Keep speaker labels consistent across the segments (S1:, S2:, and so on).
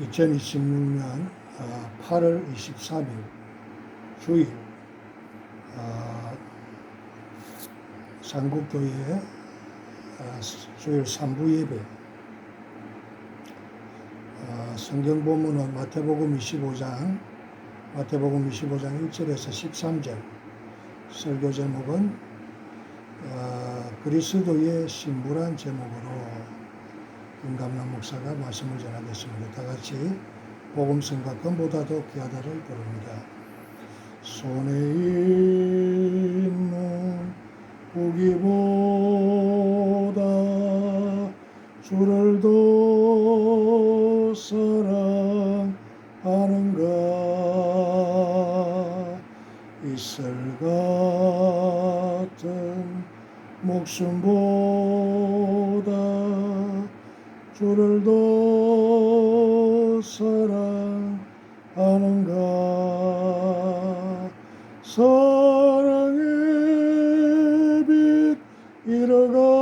S1: (2026년 8월 23일) 주일 산국교회 주일 3부 예배. 성경 본문은 마태복음 25장 1절에서 13절. 설교 제목은 그리스도의 신부란 제목으로 김감남 목사가 말씀을 전하겠습니다. 다 같이 복음성과 금보다도 귀하다를 부릅니다. 손에 있는 무기보다 주를 더 사랑하는가. 이슬 같은 목숨보다 주를 더 사랑하는가. 사랑의 빛 잃어가면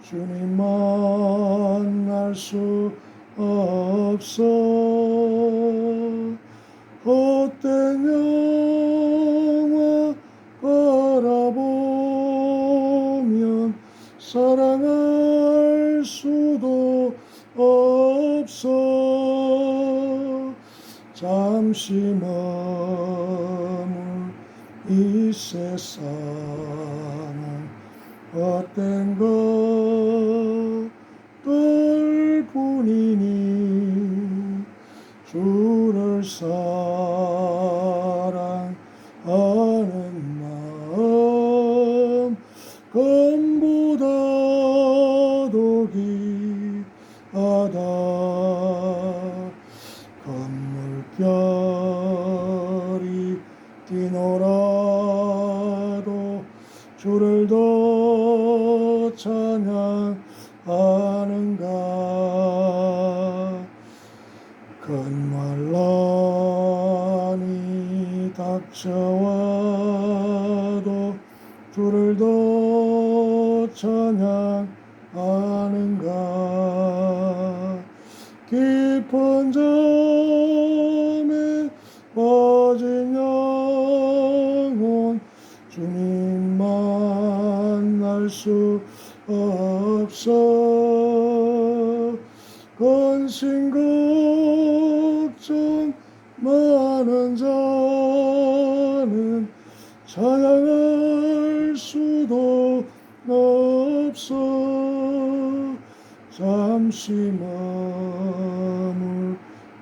S1: 주님 만날 수 없어. 헛된 영화 바라보면 사랑할 수도 없어. 잠시 머물 이 세상은 헛된 것들 뿐이니 주를 사랑하는 마음 금보다도 귀하다. 금물결이 뛰놀아도 주를 더 찬양하는가. 큰 환난이 닥쳐와도 주를 더 찬양하는가. 깊은 잠에 빠진 영혼 주님 만날 수 없어. 근심 걱정 많은 자는 찬양할 수도 없어. 잠시 머물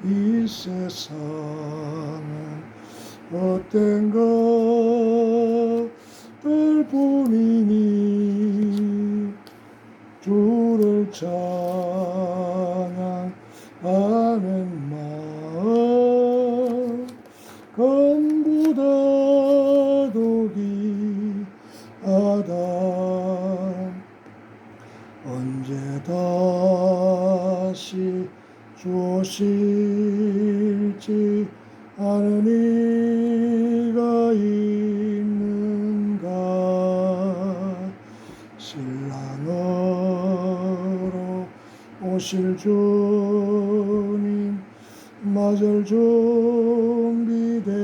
S1: 이 세상은 헛된 것들 뿐이니 주를 찬양하는 마음 금보다도 귀하다. 언제 다시 주오실지 아는 이가 있는가. 신랑으로 오실 주님 맞을 준비되었는가.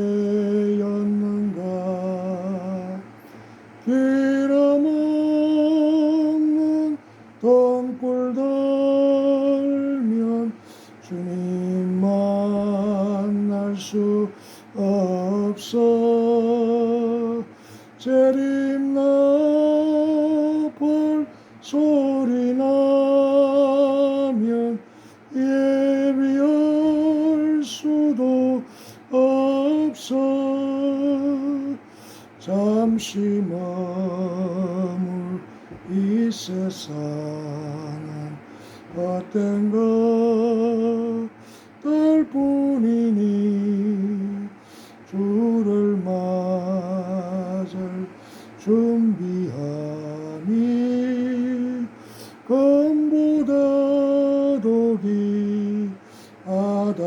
S1: 기름 없는 등불 달면 주님 만날 수 없어. 재림 나팔 소리 나면 예비할 수도 없어. 잠시 머물 이 세상은 헛된 것들 뿐이니 주를 맞을 준비하니 금보다도 귀하다.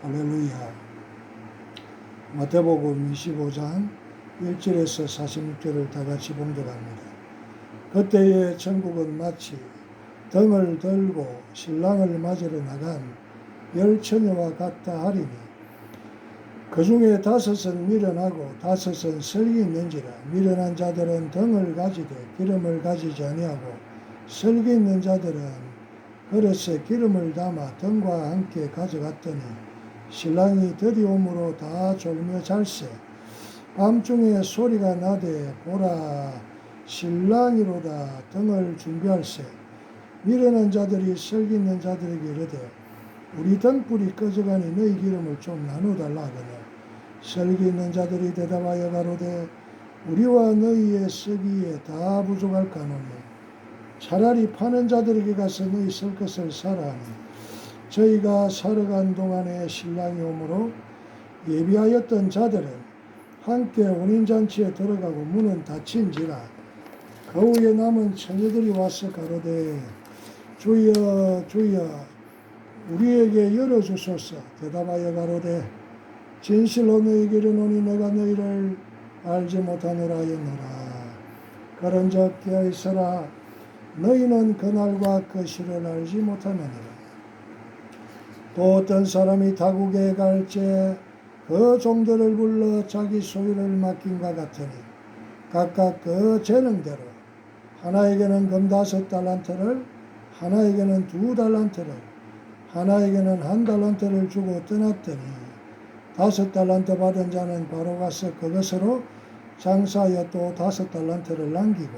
S1: 할렐루야. 마태복음 25장 1절에서 46절을 다 같이 봉독합니다. 그때의 천국은 마치 등을 들고 신랑을 맞으러 나간 10처녀와 같다 하리니 그 중에 5은 미련하고 5은 설기 있는지라. 미련한 자들은 등을 가지되 기름을 가지지 아니하고 설기 있는 자들은 그릇에 기름을 담아 등과 함께 가져갔더니 신랑이 드디움으로 다 졸며 잘세. 밤중에 소리가 나되 보라 신랑이로다 등을 준비할세. 미련한 자들이 설기 있는 자들에게 이르되 우리 등불이 꺼져가니 너희 기름을 좀 나누달라 하거늘 설기 있는 자들이 대답하여 가로되 우리와 너희의 쓰기에 다 부족할까노니 차라리 파는 자들에게 가서 너희 쓸 것을 사라 하니 저희가 사러 간 동안에 신랑이 오므로 예비하였던 자들은 함께 혼인잔치에 들어가고 문은 닫힌지라. 그 후에 남은 처녀들이 와서 가로되 주여 주여 우리에게 열어주소서. 대답하여 가로되 진실로 너희에게 이르노니 내가 너희를 알지 못하노라 하였노라. 그런즉 깨어있으라. 너희는 그날과 그 시를 알지 못하느니라. 또 어떤 사람이 타국에 갈때 그 종들을 불러 자기 소유를 맡긴과 같으니 각각 그 재능대로 하나에게는 금 5달란트를 하나에게는 2달란트를 하나에게는 1달란트를 주고 떠났더니 5달란트 받은 자는 바로 가서 그것으로 장사하여 또 5달란트를 남기고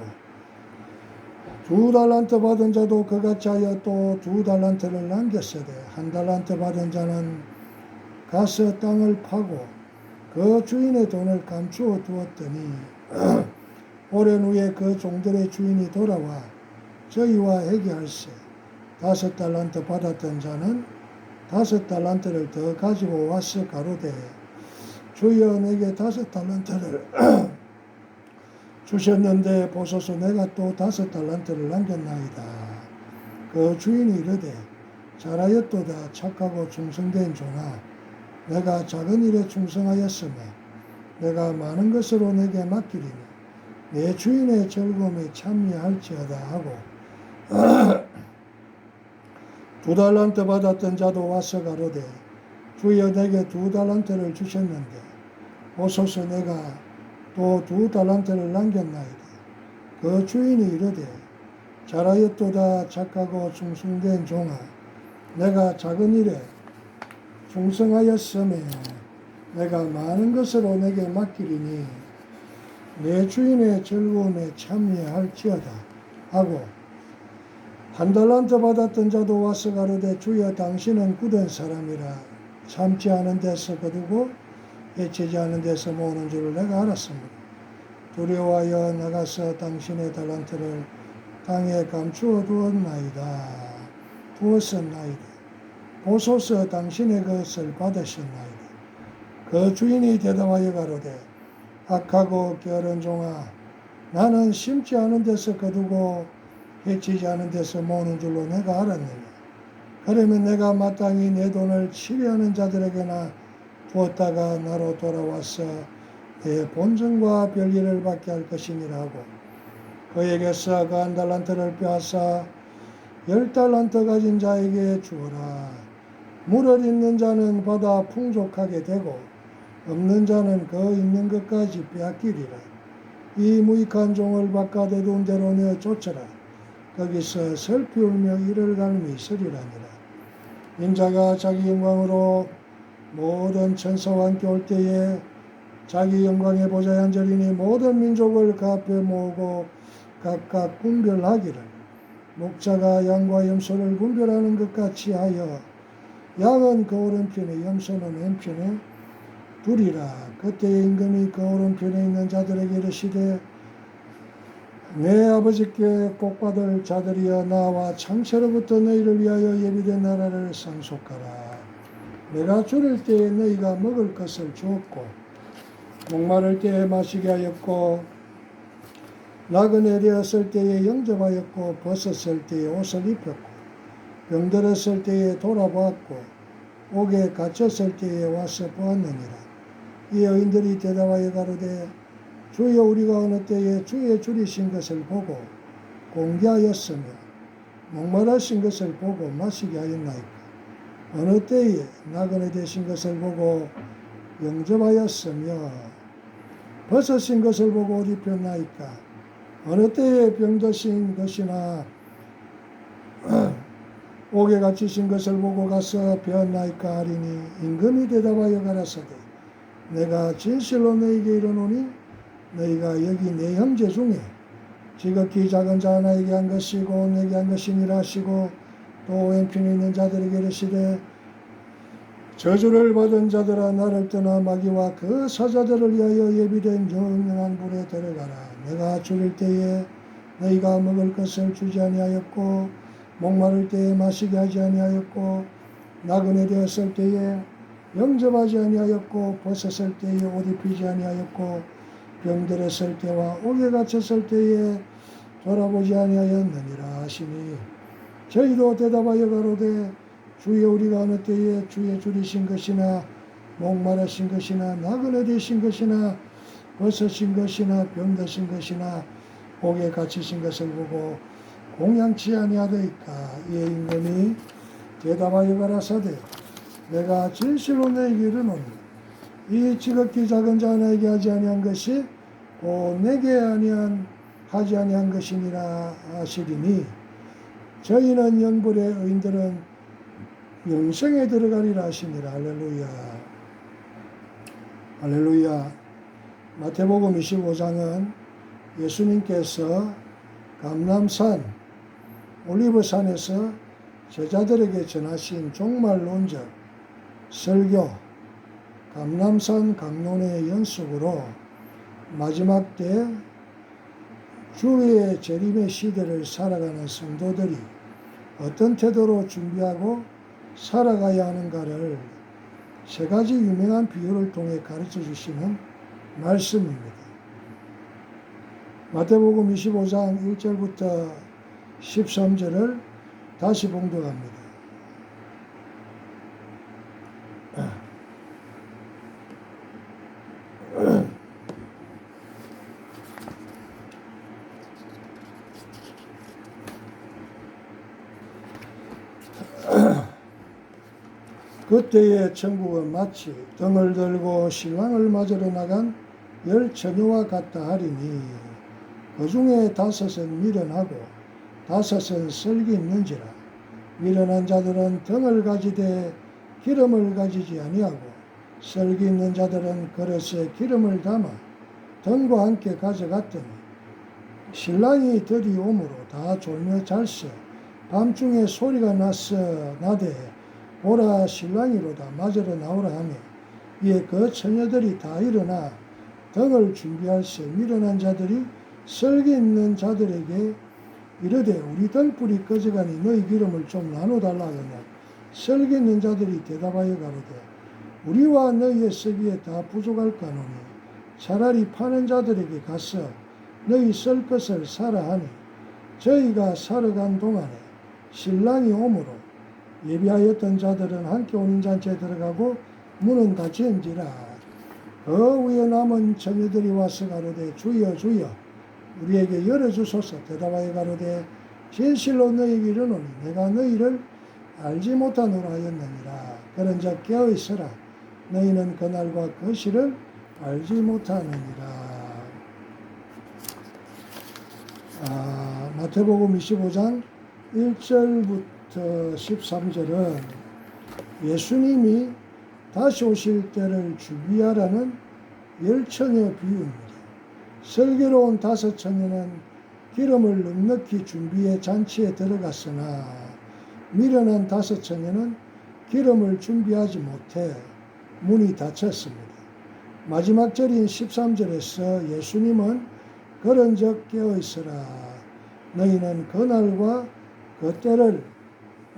S1: 2달란트 받은 자도 그같이 하여 또 2달란트를 남겼으되 1달란트 받은 자는 가서 땅을 파고 그 주인의 돈을 감추어 두었더니 오랜 후에 그 종들의 주인이 돌아와 저희와 회개할세. 5달란트 받았던 자는 5달란트를 더 가지고 와서 가로되 주여 내게 5달란트를 주셨는데 보소서 내가 또 5달란트를 남겼나이다. 그 주인이 이르되 잘하였도다 착하고 충성된 종아. 내가 작은 일에 충성하였으며 내가 많은 것으로 내게 맡기리니 내 주인의 즐거움에 참여할지어다 하고 2달란트 받았던 자도 와서 가로되 주여 내게 2달란트를 주셨는데 보소서 내가 또 2달란트를 남겼나이다. 그 주인이 이르되 잘하였도다 착하고 충성된 종아. 내가 작은 일에 충성하였으며 내가 많은 것으로 내게 맡기리니 내 주인의 즐거움에 참여할지어다 하고 1달란트 받았던 자도 와서 가로되 주여 당신은 굳은 사람이라 참지 않은 데서 거두고 해치지 않은 데서 모으는 줄을 내가 알았습니다. 두려워하여 나가서 당신의 달란트를 땅에 감추어 두었나이다. 보소서 당신의 것을 받으셨나이다. 그 주인이 대답하여 가로되 악하고 게으른 종아 나는 심지 않은 데서 거두고 해치지 않은 데서 모으는 줄로 내가 알았느냐. 그러면 내가 마땅히 내 돈을 치료하는 자들에게나 두었다가 나로 돌아와서 내 본전과 별일을 받게 할 것이니라 하고 그에게서 그 1달란트를 빼앗아 10달란트 가진 자에게 주어라. 물을 있는 자는 받아 풍족하게 되고 없는 자는 그 있는 것까지 빼앗기리라. 이 무익한 종을 바깥에 둔 대로 내어 쫓아라. 거기서 슬피 울며 이를 갈미 있으리라니라. 인자가 자기 영광으로 모든 천사와 함께 올 때에 자기 영광의 보좌에 앉으리니 모든 민족을 그 앞에 모으고 각각 분별하기를 목자가 양과 염소를 분별하는 것 같이 하여 양은 그 오른편에 염소는 왼편에 두리라. 그때 임금이 그 오른편에 있는 자들에게 이르시되 내 아버지께 복받을 자들이여 나와 창세로부터 너희를 위하여 예비된 나라를 상속하라. 내가 줄일 때에 너희가 먹을 것을 주었고 목마를 때에 마시게 하였고 나그네 되었을 때에 영접하였고 벗었을 때에 옷을 입혔고 병들었을 때에 돌아보았고 옥에 갇혔을 때에 와서 보았느니라. 이 여인들이 대답하여 가로되 주여 우리가 어느 때에 주의 줄이신 것을 보고 공개하였으며 목마르신 것을 보고 마시게 하였나이까. 어느 때에 나그네 되신 것을 보고 영접하였으며 벗으신 것을 보고 옷 입혔나이까. 어느 때에 병드신 것이나 옥에 갇히신 것을 보고 가서 배웠나이까 하리니 임금이 대답하여 가라사대 내가 진실로 너희에게 이르노니 너희가 여기 내 형제 중에 지극히 작은 자 하나에게 한 것이고 내게 한 것이니라 하시고 또 왼편에 있는 자들에게 이르시되 저주를 받은 자들아 나를 떠나 마귀와 그 사자들을 위하여 예비된 영영한 불에 데려가라. 내가 죽일 때에 너희가 먹을 것을 주지 아니하였고 목마를 때에 마시게 하지 아니하였고 나그네 되었을 때에 영접하지 아니하였고 벗었을 때에 옷 입히지 아니하였고 병들었을 때와 옥에 갇혔을 때에 돌아보지 아니하였느니라 하시니 저희도 대답하여 가로되 주여 우리가 어느 때에 주의 줄이신 것이나 목마르신 것이나 나그네 되신 것이나 벗으신 것이나 병드신 것이나 옥에 갇히신 것을 보고 공양치 아니하더이까. 이에 임금이 대답하여 가라사대 내가 진실로 너에게 이르노니 이 지극히 작은 자 하나에게 하지 아니한 것이 곧 내게 하지 아니한 것이니라 하시리니 저희는 영불의 의인들은 영생에 들어가리라 하시니라. 할렐루야. 할렐루야. 마태복음 25장은 예수님께서 감람산 올리브산에서 제자들에게 전하신 종말론적 설교 감람산 강론의 연속으로 마지막 때 주의 재림의 시대를 살아가는 성도들이 어떤 태도로 준비하고 살아가야 하는가를 세 가지 유명한 비유를 통해 가르쳐 주시는 말씀입니다. 마태복음 25장 1절부터 13절을 다시 봉독합니다. 그때의 천국은 마치 등을 들고 신랑을 맞으러 나간 10처녀와 같다 하리니 그 중에 5은 미련하고 5은 설기 있는지라. 미련한 자들은 등을 가지되 기름을 가지지 아니하고 설기 있는 자들은 그릇에 기름을 담아 등과 함께 가져갔더니 신랑이 드디 오므로 다 졸며 잘서 밤중에 소리가 나되 보라 신랑이로다 맞으러 나오라 하며 이에 그 처녀들이 다 일어나 등을 준비할세 미련한 자들이 설기 있는 자들에게 이르되 우리 등불이 꺼져가니 너희 기름을 좀 나눠달라 하느냐. 설기 있는 자들이 대답하여 가로되 우리와 너희의 서기에 다 부족할까노니 차라리 파는 자들에게 가서 너희 쓸 것을 사라 하니 저희가 사러 간 동안에 신랑이 오므로 예비하였던 자들은 함께 혼인잔치에 들어가고 문은 닫힌지라. 그 위에 남은 처녀들이 와서 가로되 주여 주여 우리에게 열어주소서. 대답하여 가로되 진실로 너희에게 이르노니 내가 너희를 알지 못하노라 하였느니라. 그런즉 깨어있으라. 너희는 그날과 그 시를 알지 못하느니라. 마태복음 25장 1절부터 13절은 예수님이 다시 오실 때를 준비하라는 10처녀 비유입니다. 슬기로운 5처녀는 기름을 넉넉히 준비해 잔치에 들어갔으나 미련한 5처녀는 기름을 준비하지 못해 문이 닫혔습니다. 마지막 절인 13절에서 예수님은 그런즉 깨어있으라. 너희는 그날과 그 때를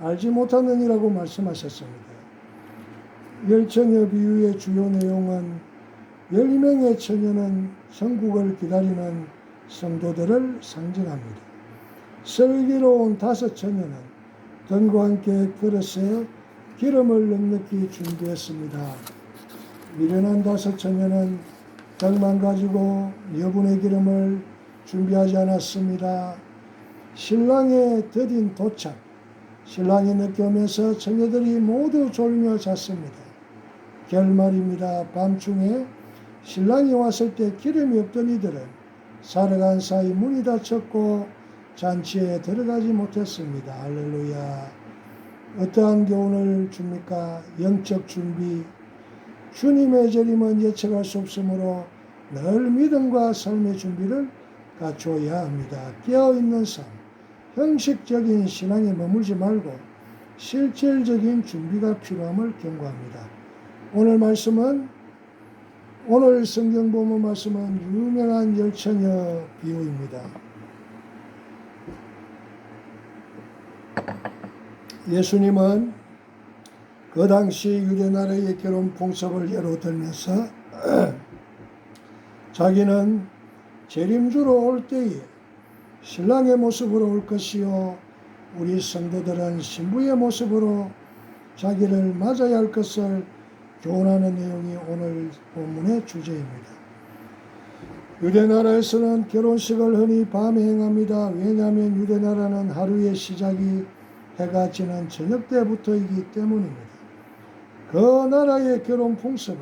S1: 알지 못하느니라고 말씀하셨습니다. 10처녀 비유의 주요 내용은 10명의 처녀는 천국을 기다리는 성도들을 상징합니다. 슬기로운 5처녀는 등과 함께 그릇에 기름을 넉넉히 준비했습니다. 미련한 5처녀는 떡만 가지고 여분의 기름을 준비하지 않았습니다. 신랑의 더딘 도착, 신랑이 늦게 오면서 처녀들이 모두 졸며 잤습니다. 결말입니다. 밤중에 신랑이 왔을 때 기름이 없던 이들은 살아간 사이 문이 닫혔고 잔치에 들어가지 못했습니다. 할렐루야. 어떠한 교훈을 줍니까? 영적 준비. 주님의 재림은 예측할 수 없으므로 늘 믿음과 삶의 준비를 갖춰야 합니다. 깨어있는 삶, 형식적인 신앙에 머물지 말고 실질적인 준비가 필요함을 경고합니다. 오늘 성경 본문 말씀은 유명한 열처녀 비유입니다. 예수님은 그 당시 유대나라의 결혼 풍습을 예로 들면서 자기는 재림주로 올 때에 신랑의 모습으로 올 것이요 우리 성도들은 신부의 모습으로 자기를 맞아야 할 것을 교훈하는 내용이 오늘 본문의 주제입니다. 유대나라에서는 결혼식을 흔히 밤에 행합니다. 왜냐하면 유대나라는 하루의 시작이 해가 지는 저녁 때부터이기 때문입니다. 그 나라의 결혼 풍습은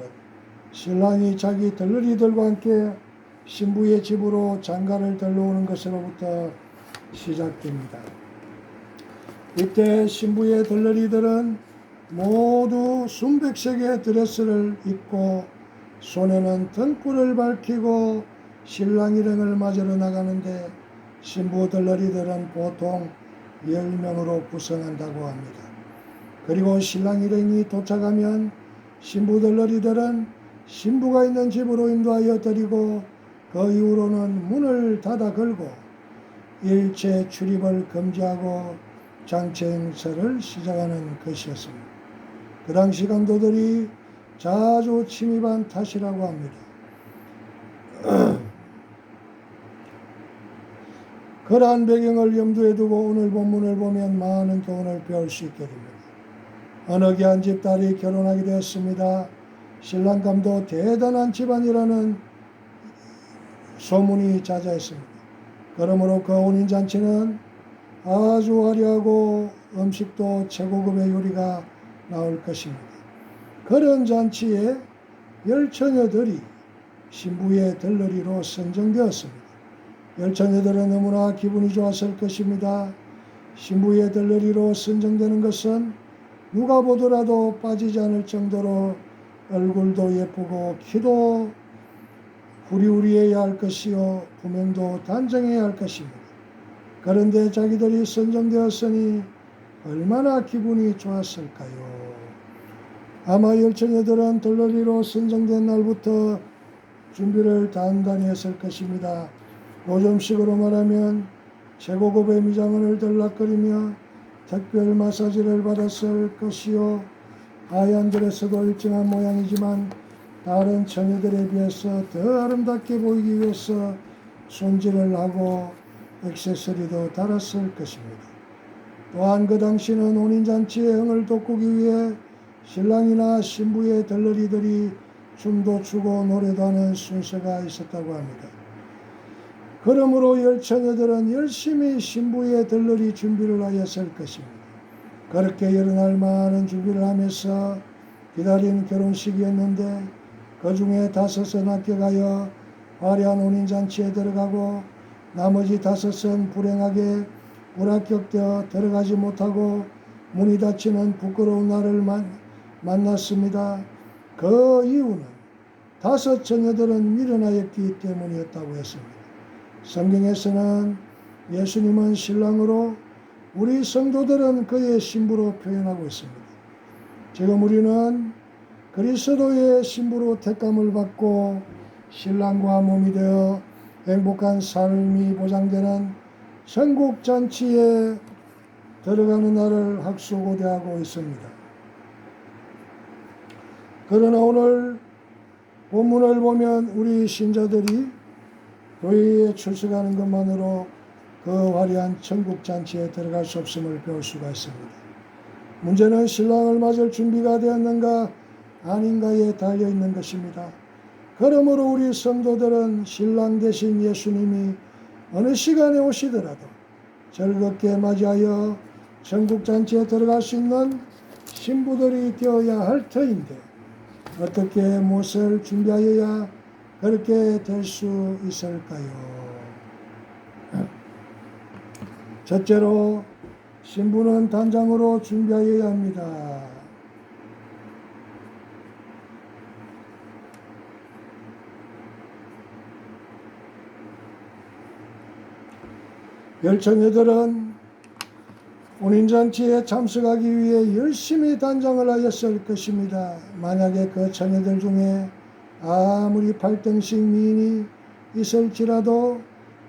S1: 신랑이 자기 들러리들과 함께 신부의 집으로 장가를 들러오는 것으로부터 시작됩니다. 이때 신부의 들러리들은 모두 순백색의 드레스를 입고 손에는 등불을 밝히고 신랑 일행을 맞으러 나가는데 신부 들러리들은 보통 10명으로 구성한다고 합니다. 그리고 신랑 일행이 도착하면 신부 들러리들은 신부가 있는 집으로 인도하여 드리고 그 이후로는 문을 닫아 걸고 일체 출입을 금지하고 장치 행사를 시작하는 것이었습니다. 그 당시 강도들이 자주 침입한 탓이라고 합니다. 그러한 배경을 염두에 두고 오늘 본문을 보면 많은 교훈을 배울 수 있게 됩니다. 어느 귀한 집딸이 결혼하게 되었습니다. 신랑감도 대단한 집안이라는 소문이 자자했습니다. 그러므로 그 혼인잔치는 아주 화려하고 음식도 최고급의 요리가 나올 것입니다. 그런 잔치에 열처녀들이 신부의 들러리로 선정되었습니다. 열처녀들은 너무나 기분이 좋았을 것입니다. 신부의 들러리로 선정되는 것은 누가 보더라도 빠지지 않을 정도로 얼굴도 예쁘고 키도 후리후리해야 할 것이요 부명도 단정해야 할 것입니다. 그런데 자기들이 선정되었으니 얼마나 기분이 좋았을까요? 아마 열처녀들은 들러리로 선정된 날부터 준비를 단단히 했을 것입니다. 요즘식으로 말하면 최고급의 미장원을 들락거리며 특별 마사지를 받았을 것이요 하얀 드레스도 일정한 모양이지만 다른 처녀들에 비해서 더 아름답게 보이기 위해서 손질을 하고 액세서리도 달았을 것입니다. 또한 그 당시는 혼인잔치의 흥을 돋구기 위해 신랑이나 신부의 들러리들이 춤도 추고 노래도 하는 순서가 있었다고 합니다. 그러므로 열처녀들은 열심히 신부의 들러리 준비를 하였을 것입니다. 그렇게 여러 날 많은 준비를 하면서 기다린 결혼식이었는데 그 중에 5은 합격하여 화려한 혼인잔치에 들어가고 나머지 5은 불행하게 불합격되어 들어가지 못하고 문이 닫히는 부끄러운 날을 만났습니다. 그 이유는 5 처녀들은 미련하였기 때문이었다고 했습니다. 성경에서는 예수님은 신랑으로 우리 성도들은 그의 신부로 표현하고 있습니다. 지금 우리는 그리스도의 신부로 택감을 받고 신랑과 몸이 되어 행복한 삶이 보장되는 천국잔치에 들어가는 날을 학수고대하고 있습니다. 그러나 오늘 본문을 보면 우리 신자들이 교회에 출석하는 것만으로 그 화려한 천국잔치에 들어갈 수 없음을 배울 수가 있습니다. 문제는 신랑을 맞을 준비가 되었는가 아닌가에 달려있는 것입니다. 그러므로 우리 성도들은 신랑 되신 예수님이 어느 시간에 오시더라도 즐겁게 맞이하여 천국잔치에 들어갈 수 있는 신부들이 되어야 할 터인데 어떻게 무엇을 준비하여야 그렇게 될 수 있을까요? 첫째로 신부는 단장으로 준비하여야 합니다. 열처녀들은 혼인잔치에 참석하기 위해 열심히 단장을 하였을 것입니다. 만약에 그 처녀들 중에 아무리 발등식 미인이 있을지라도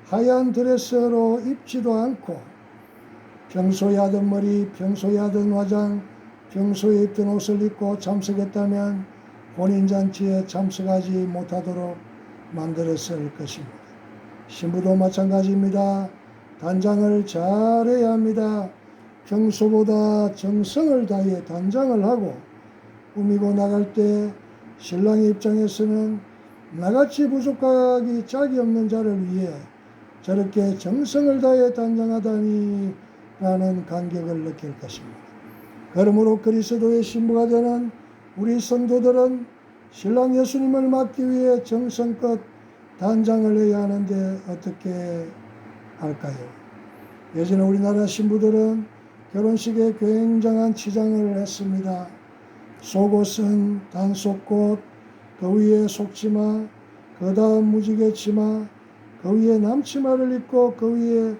S1: 하얀 드레스로 입지도 않고 평소에 하던 머리, 평소에 하던 화장, 평소에 입던 옷을 입고 참석했다면 혼인잔치에 참석하지 못하도록 만들었을 것입니다. 신부도 마찬가지입니다. 단장을 잘해야 합니다. 평소보다 정성을 다해 단장을 하고 꾸미고 나갈 때 신랑의 입장에서는 나같이 부족하기 짝이 없는 자를 위해 저렇게 정성을 다해 단장하다니 라는 감격을 느낄 것입니다. 그러므로 그리스도의 신부가 되는 우리 성도들은 신랑 예수님을 맞기 위해 정성껏 단장을 해야 하는데 어떻게 할까요? 예전에 우리나라 신부들은 결혼식에 굉장한 치장을 했습니다. 속옷은 단속꽃, 그 위에 속치마, 그 다음 무지개 치마, 그 위에 남치마를 입고 그 위에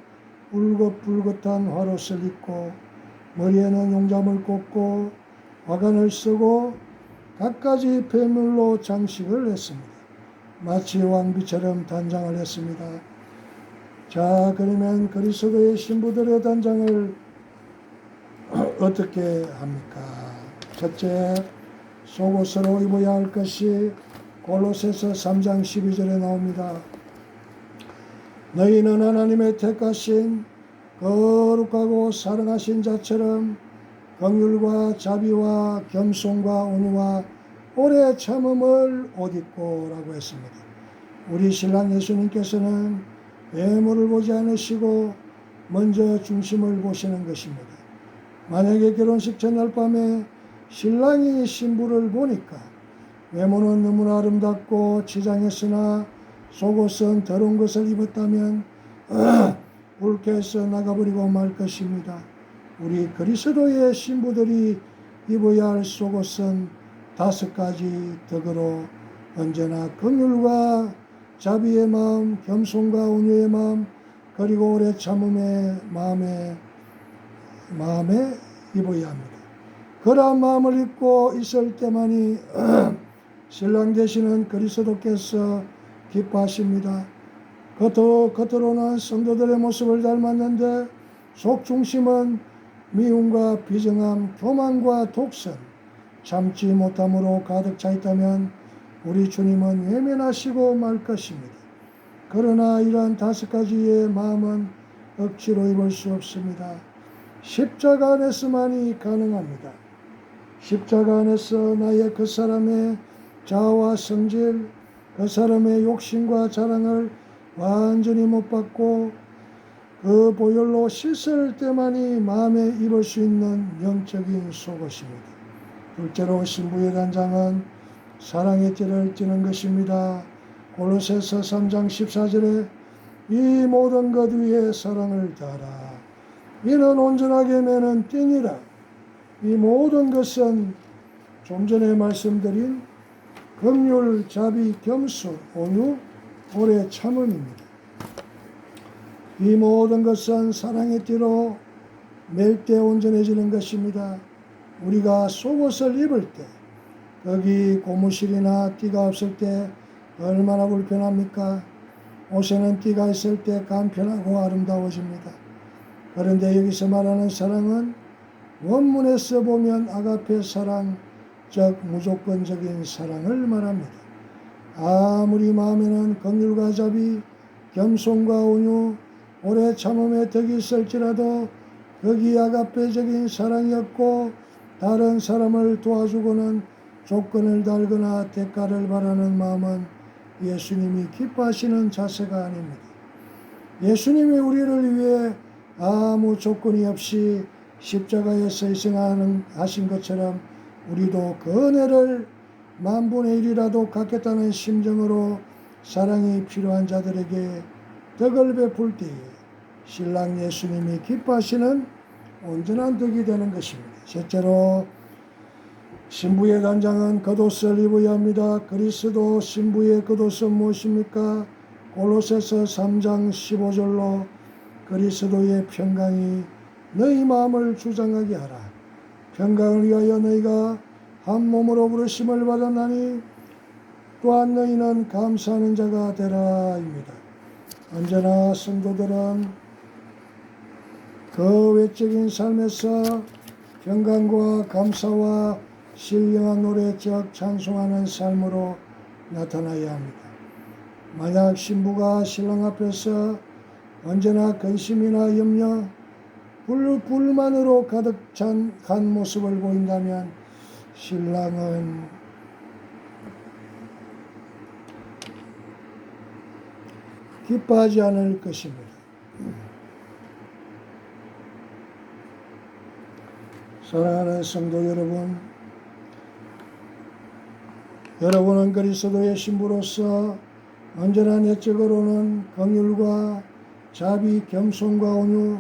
S1: 울긋불긋한 화롯을 입고 머리에는 용잠을 꽂고 화관을 쓰고 갖가지 배물로 장식을 했습니다. 마치 왕비처럼 단장을 했습니다. 자, 그러면 그리스도의 신부들의 단장을 어떻게 합니까? 첫째, 속옷으로 입어야 할 것이 골로새서 3장 12절에 나옵니다. 너희는 하나님의 택하신 거룩하고 사랑하신 자처럼 긍휼과 자비와 겸손과 온유와 오래 참음을 옷 입고 라고 했습니다. 우리 신랑 예수님께서는 외모를 보지 않으시고 먼저 중심을 보시는 것입니다. 만약에 결혼식 전날 밤에 신랑이 신부를 보니까 외모는 너무나 아름답고 치장했으나 속옷은 더러운 것을 입었다면 불쾌해서 나가버리고 말 것입니다. 우리 그리스도의 신부들이 입어야 할 속옷은 5가지 덕으로 언제나 긍휼과 자비의 마음, 겸손과 온유의 마음, 그리고 오래 참음의 마음에 입어야 합니다. 그러한 마음을 입고 있을 때만이 신랑 되시는 그리스도께서 기뻐하십니다. 겉으로는 성도들의 모습을 닮았는데 속 중심은 미움과 비정함, 교만과 독선, 참지 못함으로 가득 차 있다면 우리 주님은 외면하시고 말 것입니다. 그러나 이러한 5가지의 마음은 억지로 입을 수 없습니다. 십자가 안에서만이 가능합니다. 십자가 안에서 나의 그 사람의 자아와 성질, 그 사람의 욕심과 자랑을 완전히 못 받고 그 보혈로 씻을 때만이 마음에 입을 수 있는 영적인 속옷입니다. 둘째로 신부의 단장은 사랑의 띠를 띠는 것입니다. 골로새서 3장 14절에 이 모든 것 위에 사랑을 다하라. 이는 온전하게 매는 띠니라. 이 모든 것은 좀 전에 말씀드린 긍휼, 자비, 겸손, 온유, 오래 참음입니다. 이 모든 것은 사랑의 띠로 맬 때 온전해지는 것입니다. 우리가 속옷을 입을 때 거기 고무실이나 띠가 없을 때 얼마나 불편합니까? 옷에는 띠가 있을 때 간편하고 아름다워집니다. 그런데 여기서 말하는 사랑은 원문에서 보면 아가페 사랑, 즉 무조건적인 사랑을 말합니다. 아무리 마음에는 긍휼과 자비, 겸손과 온유, 오래 참음의 덕이 있을지라도 거기 아가페적인 사랑이 없고 다른 사람을 도와주고는 조건을 달거나 대가를 바라는 마음은 예수님이 기뻐하시는 자세가 아닙니다. 예수님이 우리를 위해 아무 조건이 없이 십자가에서 희생하신 것처럼 우리도 그 은혜를 만분의 1이라도 갖겠다는 심정으로 사랑이 필요한 자들에게 덕을 베풀 때에 신랑 예수님이 기뻐하시는 온전한 덕이 되는 것입니다. 셋째로 신부의 단장은 겉옷을 입어야 합니다. 그리스도 신부의 겉옷은 무엇입니까? 골로새서 3장 15절로 그리스도의 평강이 너희 마음을 주장하게 하라. 평강을 위하여 너희가 한 몸으로 부르심을 받았나니 또한 너희는 감사하는 자가 되라입니다. 언제나 성도들은 그 외적인 삶에서 평강과 감사와 신령한 노래 즉 찬송하는 삶으로 나타나야 합니다. 만약 신부가 신랑 앞에서 언제나 근심이나 염려, 불만으로 가득 찬 모습을 보인다면 신랑은 기뻐하지 않을 것입니다. 사랑하는 성도 여러분, 여러분은 그리스도의 신부로서 언제나 내적으로는 긍휼과 자비, 겸손과 온유,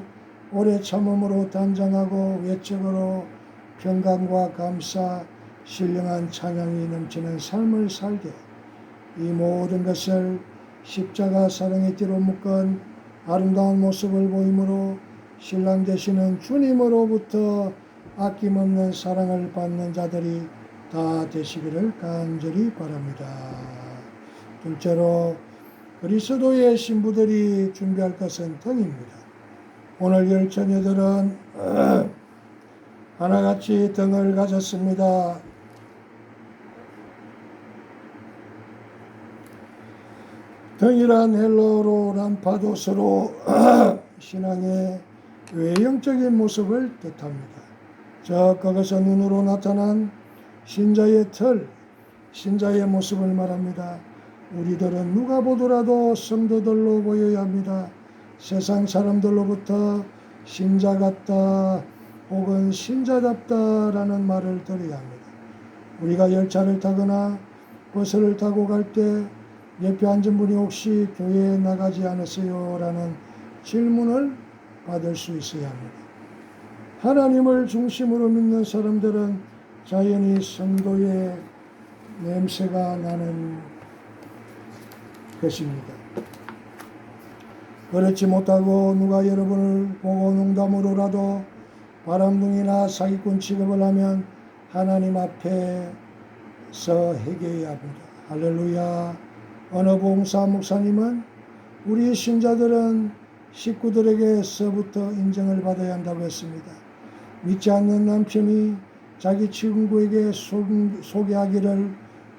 S1: 오래 참음으로 단장하고 외적으로 평강과 감사, 신령한 찬양이 넘치는 삶을 살게 이 모든 것을 십자가 사랑의 띠로 묶은 아름다운 모습을 보이므로 신랑 되시는 주님으로부터 아낌없는 사랑을 받는 자들이 다 되시기를 간절히 바랍니다. 둘째로 그리스도의 신부들이 준비할 것은 등입니다. 오늘 열 처녀들은 하나같이 등을 가졌습니다. 등이란 헬라어로 람파도스로 신앙의 외형적인 모습을 뜻합니다. 그것은 눈으로 나타난 신자의 털, 신자의 모습을 말합니다. 우리들은 누가 보더라도 성도들로 보여야 합니다. 세상 사람들로부터 신자 같다 혹은 신자답다라는 말을 들어야 합니다. 우리가 열차를 타거나 버스를 타고 갈 때 옆에 앉은 분이 혹시 교회에 나가지 않으세요? 라는 질문을 받을 수 있어야 합니다. 하나님을 중심으로 믿는 사람들은 자연히 성도의 냄새가 나는 것입니다. 그렇지 못하고 누가 여러분을 보고 농담으로라도 바람둥이나 사기꾼 취급을 하면 하나님 앞에서 회개해야 합니다. 할렐루야. 어느 봉사 목사님은 우리 신자들은 식구들에게서부터 인정을 받아야 한다고 했습니다. 믿지 않는 남편이 자기 친구에게 소개하기를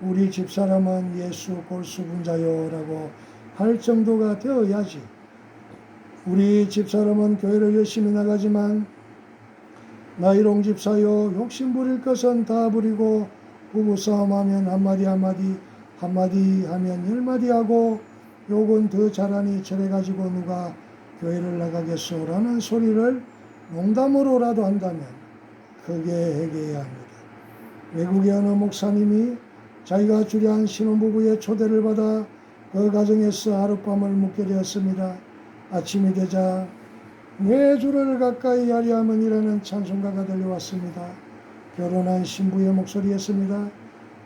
S1: 우리 집사람은 예수 골수분자요 라고 할 정도가 되어야지. 우리 집사람은 교회를 열심히 나가지만 나이롱 집사요 욕심 부릴 것은 다 부리고 부부싸움하면 한마디 하면 10마디 하고 욕은 더 잘하니 저래가지고 누가 교회를 나가겠소 라는 소리를 농담으로라도 한다면 크게 회개해야 합니다. 외국의 어느 목사님이 자기가 주례한 신혼부부의 초대를 받아 그 가정에서 하룻밤을 묵게 되었습니다. 아침이 되자 내 주를 가까이 하리함은이라는 찬송가가 들려왔습니다. 결혼한 신부의 목소리였습니다.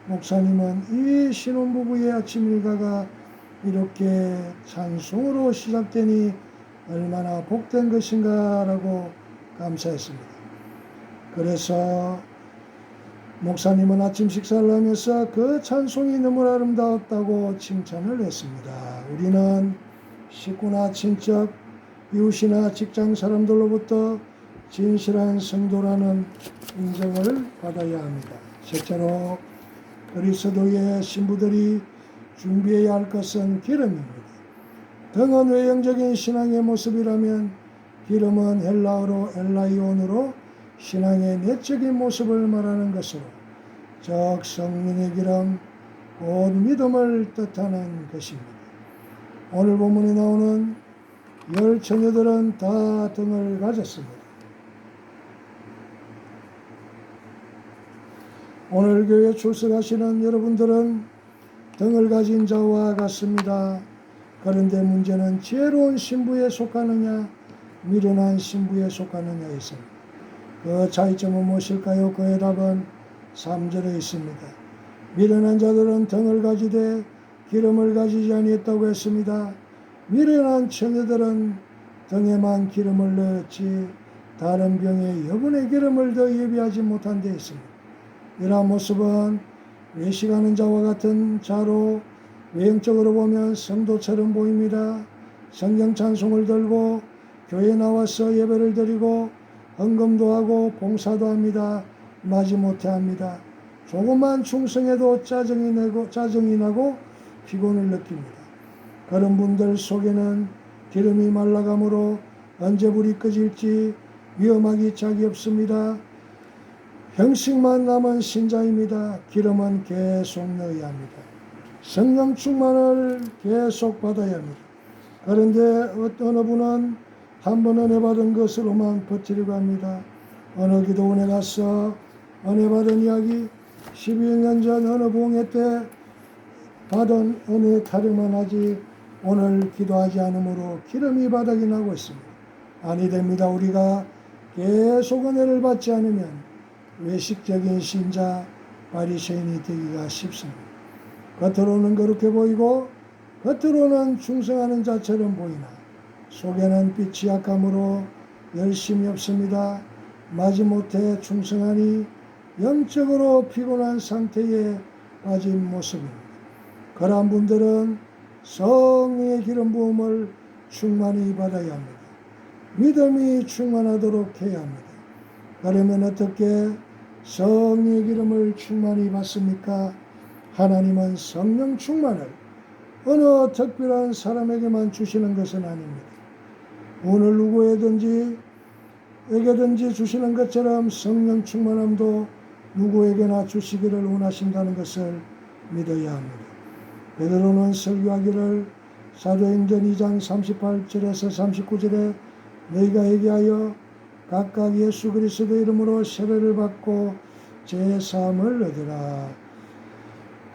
S1: 목사님은 이 신혼부부의 아침 일과가 이렇게 찬송으로 시작되니 얼마나 복된 것인가 라고 감사했습니다. 그래서 목사님은 아침 식사를 하면서 그 찬송이 너무 아름다웠다고 칭찬을 했습니다. 우리는 식구나 친척, 이웃이나 직장 사람들로부터 진실한 성도라는 인정을 받아야 합니다. 셋째로 그리스도의 신부들이 준비해야 할 것은 기름입니다. 등은 외형적인 신앙의 모습이라면 기름은 헬라어로 엘라이온으로 신앙의 내적인 모습을 말하는 것으로 즉 성령의 기름, 곧 믿음을 뜻하는 것입니다. 오늘 본문에 나오는 10 처녀들은 다 등을 가졌습니다. 오늘 교회에 출석하시는 여러분들은 등을 가진 자와 같습니다. 그런데 문제는 지혜로운 신부에 속하느냐, 미련한 신부에 속하느냐였습니다. 그 차이점은 무엇일까요? 그의 답은 3절에 있습니다. 미련한 자들은 등을 가지되 기름을 가지지 아니했다고 했습니다. 미련한 처녀들은 등에만 기름을 넣었지 다른 병에 여분의 기름을 더 예비하지 못한 데 있습니다. 이러한 모습은 외식하는 자와 같은 자로 외형적으로 보면 성도처럼 보입니다. 성경 찬송을 들고 교회에 나와서 예배를 드리고 헌금도 하고 봉사도 합니다. 마지못해 합니다. 조금만 충성해도 짜증이 나고 피곤을 느낍니다. 그런 분들 속에는 기름이 말라가므로 언제 불이 꺼질지 위험하기 짝이 없습니다. 형식만 남은 신자입니다. 기름은 계속 넣어야 합니다. 성령 충만을 계속 받아야 합니다. 그런데 어느 분은 한 번 은혜 받은 것으로만 버티려고 합니다. 어느 기도원에 가서 은혜 받은 이야기, 12년 전 어느 봉회 때 받은 은혜 타령만 하지 오늘 기도하지 않으므로 기름이 바닥이 나고 있습니다. 아니 됩니다. 우리가 계속 은혜를 받지 않으면 외식적인 신자, 바리새인이 되기가 쉽습니다. 겉으로는 그렇게 보이고 겉으로는 충성하는 자처럼 보이나 속에는 빛이 약함으로 열심이 없습니다. 마지못해 충성하니 영적으로 피곤한 상태에 빠진 모습입니다. 그러한 분들은 성령의 기름 부음을 충만히 받아야 합니다. 믿음이 충만하도록 해야 합니다. 그러면 어떻게 성령의 기름을 충만히 받습니까? 하나님은 성령 충만을 어느 특별한 사람에게만 주시는 것은 아닙니다. 오늘 누구에게든지 주시는 것처럼 성령 충만함도 누구에게나 주시기를 원하신다는 것을 믿어야 합니다. 베드로는 설교하기를 사도행전 2장 38절에서 39절에 너희가 얘기하여 각각 예수 그리스도 이름으로 세례를 받고 제사함을 얻으라.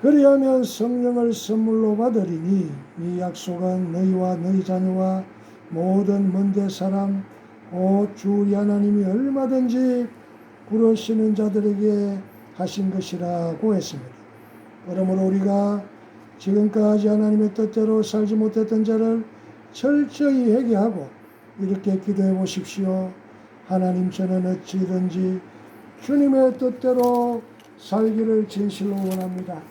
S1: 그리하면 성령을 선물로 받으리니 이 약속은 너희와 너희 자녀와 모든 먼데 사람 곧 주 우리 하나님이 얼마든지 부르시는 자들에게 하신 것이라고 했습니다. 그러므로 우리가 지금까지 하나님의 뜻대로 살지 못했던 자를 철저히 회개하고 이렇게 기도해 보십시오. 하나님, 저는 어찌든지 주님의 뜻대로 살기를 진실로 원합니다.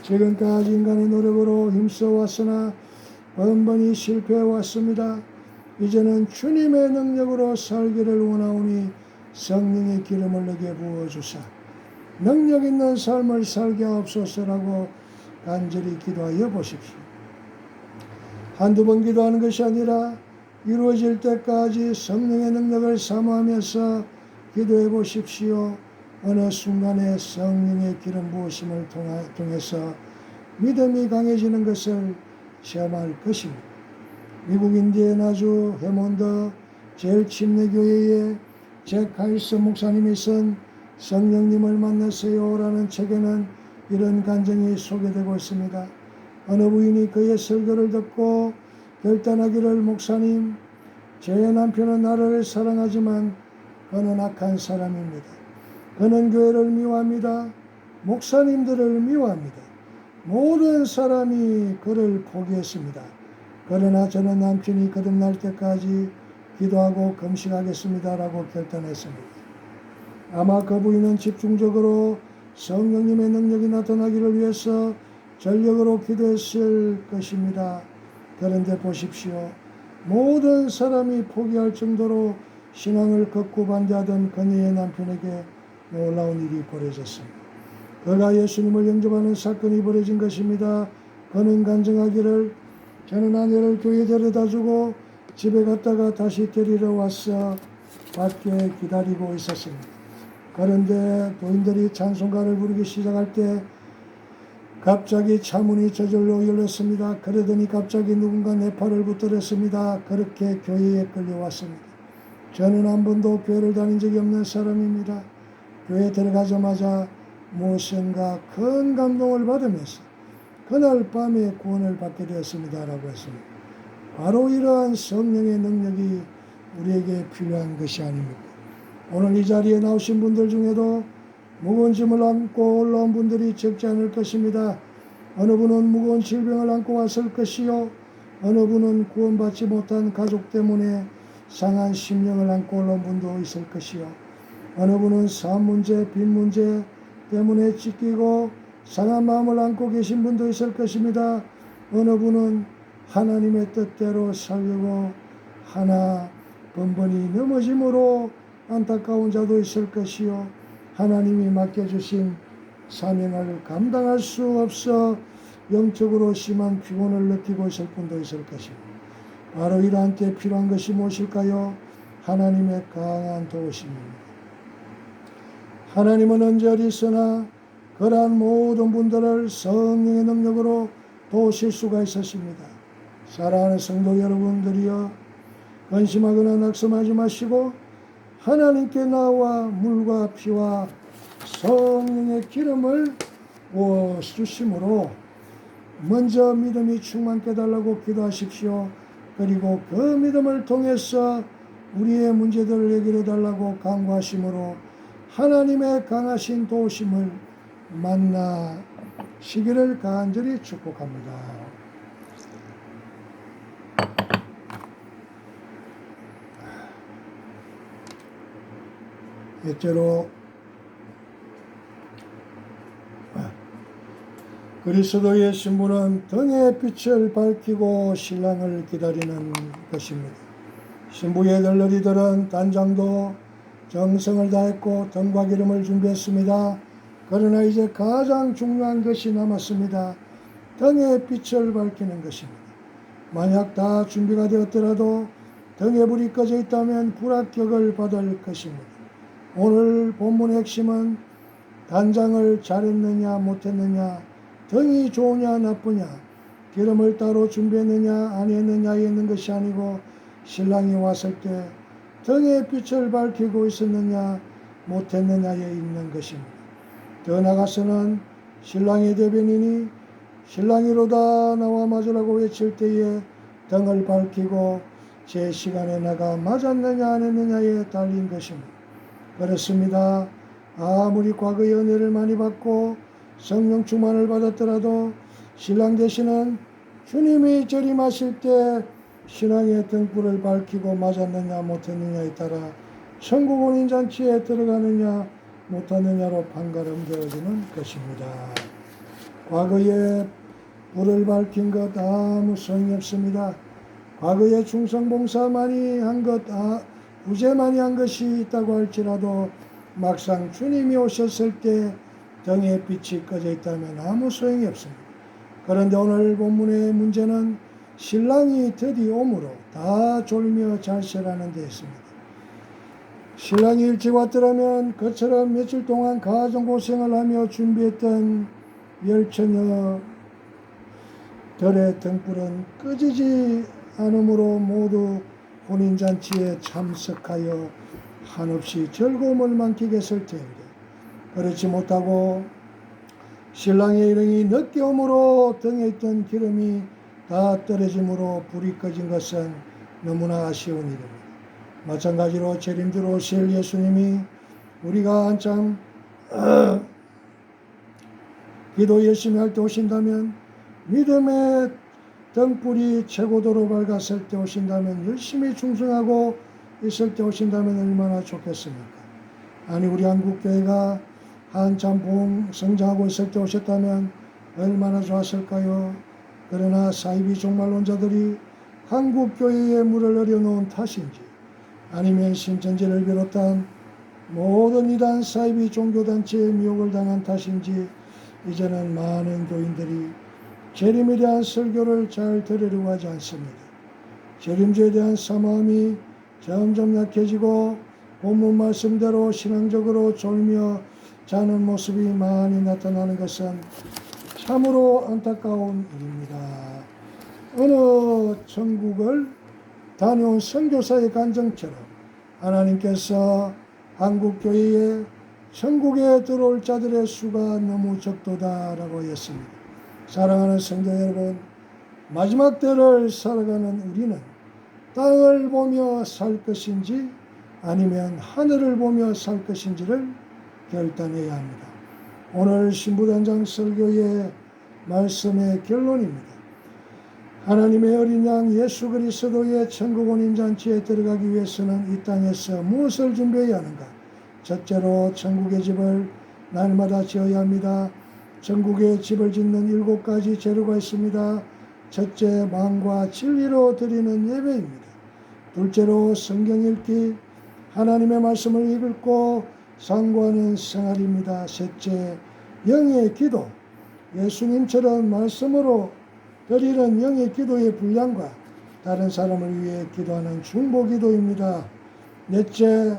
S1: 지금까지 인간의 노력으로 힘써왔으나 번번이 실패해왔습니다. 이제는 주님의 능력으로 살기를 원하오니 성령의 기름을 내게 부어주사 능력 있는 삶을 살게 하옵소서라고 간절히 기도하여 보십시오. 한두 번 기도하는 것이 아니라 이루어질 때까지 성령의 능력을 사모하면서 기도해 보십시오. 어느 순간에 성령의 기름 부으심을 통해서 믿음이 강해지는 것을 체험할 것입니다. 미국 인디애나주 해몬드 제일침례교회의 잭 하이스 목사님이 쓴 성령님을 만나세요라는 책에는 이런 간증이 소개되고 있습니다. 어느 부인이 그의 설교를 듣고 결단하기를, 목사님, 제 남편은 나를 사랑하지만 그는 악한 사람입니다. 그는 교회를 미워합니다. 목사님들을 미워합니다. 모든 사람이 그를 포기했습니다. 그러나 저는 남편이 거듭날 때까지 기도하고 금식하겠습니다 라고 결단했습니다. 아마 그 부인은 집중적으로 성령님의 능력이 나타나기를 위해서 전력으로 기도했을 것입니다. 그런데 보십시오. 모든 사람이 포기할 정도로 신앙을 극구 반대하던 그녀의 남편에게 놀라운 일이 벌어졌습니다. 그가 예수님을 영접하는 사건이 벌어진 것입니다. 그는 간증하기를, 저는 아내를 교회에 데려다주고 집에 갔다가 다시 데리러 와서 밖에 기다리고 있었습니다. 그런데 교인들이 찬송가를 부르기 시작할 때 갑자기 차문이 저절로 열렸습니다. 그러더니 갑자기 누군가 내 팔을 붙들었습니다. 그렇게 교회에 끌려왔습니다. 저는 한 번도 교회를 다닌 적이 없는 사람입니다. 교회에 들어가자마자 무엇인가 큰 감동을 받으면서 그날 밤에 구원을 받게 되었습니다. 라고 했습니다. 바로 이러한 성령의 능력이 우리에게 필요한 것이 아닙니까? 오늘 이 자리에 나오신 분들 중에도 무거운 짐을 안고 올라온 분들이 적지 않을 것입니다. 어느 분은 무거운 질병을 안고 왔을 것이요, 어느 분은 구원받지 못한 가족 때문에 상한 심령을 안고 올라온 분도 있을 것이요, 어느 분은 사업 문제, 빚 문제 때문에 찢기고 상한 마음을 안고 계신 분도 있을 것입니다. 어느 분은 하나님의 뜻대로 살려고 하나 번번이 넘어짐으로 안타까운 자도 있을 것이요, 하나님이 맡겨주신 사명을 감당할 수 없어 영적으로 심한 피곤을 느끼고 있을 분도 있을 것입니다. 바로 이러한 때 필요한 것이 무엇일까요? 하나님의 강한 도우심입니다. 하나님은 언제 어디서나 그러한 모든 분들을 성령의 능력으로 도우실 수가 있으십니다. 사랑하는 성도 여러분들이여, 근심하거나 낙심하지 마시고 하나님께 나와 물과 피와 성령의 기름을 부어주심으로 먼저 믿음이 충만케 달라고 기도하십시오. 그리고 그 믿음을 통해서 우리의 문제들을 해결해 달라고 간구하심으로 하나님의 강하신 도우심을 만나시기를 간절히 축복합니다. 첫째로 그리스도의 신부는 등의 빛을 밝히고 신랑을 기다리는 것입니다. 신부의 널널이들은 단장도 정성을 다했고 등과 기름을 준비했습니다. 그러나 이제 가장 중요한 것이 남았습니다. 등의 빛을 밝히는 것입니다. 만약 다 준비가 되었더라도 등에 불이 꺼져 있다면 불합격을 받을 것입니다. 오늘 본문의 핵심은 단장을 잘했느냐 못했느냐, 등이 좋으냐 나쁘냐, 기름을 따로 준비했느냐 안 했느냐에 있는 것이 아니고 신랑이 왔을 때 등의 빛을 밝히고 있었느냐 못했느냐에 있는 것입니다. 더 나아가서는 신랑의 대변인이 신랑이로다 나와 맞으라고 외칠 때에 등을 밝히고 제 시간에 나가 맞았느냐 안 했느냐에 달린 것입니다. 그렇습니다. 아무리 과거의 은혜를 많이 받고 성령 충만을 받았더라도 신랑 되시는 주님이 재림하실 때 신랑의 등불을 밝히고 맞았느냐 못했느냐에 따라 천국 혼인잔치에 들어가느냐 못하느냐로 판가름되어지는 것입니다. 과거에 불을 밝힌 것 아무 소용이 없습니다. 과거에 충성봉사 많이 한 것, 부재 많이 한 것이 있다고 할지라도 막상 주님이 오셨을 때 등의 빛이 꺼져 있다면 아무 소용이 없습니다. 그런데 오늘 본문의 문제는 신랑이 드디어 오므로 다 졸며 잘세라는 데 있습니다. 신랑이 일찍 왔더라면 그처럼 며칠 동안 가정고생을 하며 준비했던 열처녀들의 등불은 꺼지지 않으므로 모두 혼인잔치에 참석하여 한없이 즐거움을 만끽했을 텐데, 그렇지 못하고 신랑의 일행이 늦게 오므로 등에 있던 기름이 다 떨어짐으로 불이 꺼진 것은 너무나 아쉬운 일입니다. 마찬가지로 재림 들어오실 예수님이 우리가 한참 기도 열심히 할 때 오신다면, 믿음의 등불이 최고도로 밝았을 때 오신다면, 열심히 충성하고 있을 때 오신다면 얼마나 좋겠습니까? 아니, 우리 한국교회가 한참 성장하고 있을 때 오셨다면 얼마나 좋았을까요? 그러나 사이비 종말론자들이 한국교회의 물을 어려놓은 탓인지, 아니면 신천지를 비롯한 모든 이단 사이비 종교단체의 미혹을 당한 탓인지, 이제는 많은 교인들이 재림에 대한 설교를 잘 들으려고 하지 않습니다. 재림주에 대한 사모함이 점점 약해지고 본문 말씀대로 신앙적으로 졸며 자는 모습이 많이 나타나는 것은 참으로 안타까운 일입니다. 어느 천국을 다녀온 선교사의 간증처럼 하나님께서 한국교회에 천국에 들어올 자들의 수가 너무 적도다라고 했습니다. 사랑하는 성도 여러분, 마지막 때를 살아가는 우리는 땅을 보며 살 것인지 아니면 하늘을 보며 살 것인지를 결단해야 합니다. 오늘 신부단장 설교의 말씀의 결론입니다. 하나님의 어린 양 예수 그리스도의 천국 혼인잔치에 들어가기 위해서는 이 땅에서 무엇을 준비해야 하는가? 첫째로 천국의 집을 날마다 지어야 합니다. 천국의 집을 짓는 7가지 재료가 있습니다. 첫째, 마음과 진리로 드리는 예배입니다. 둘째로 성경 읽기, 하나님의 말씀을 읽고 상고하는 생활입니다. 셋째, 영의 기도, 예수님처럼 말씀으로 드리는 영의 기도의 분량과 다른 사람을 위해 기도하는 중보기도입니다. 넷째,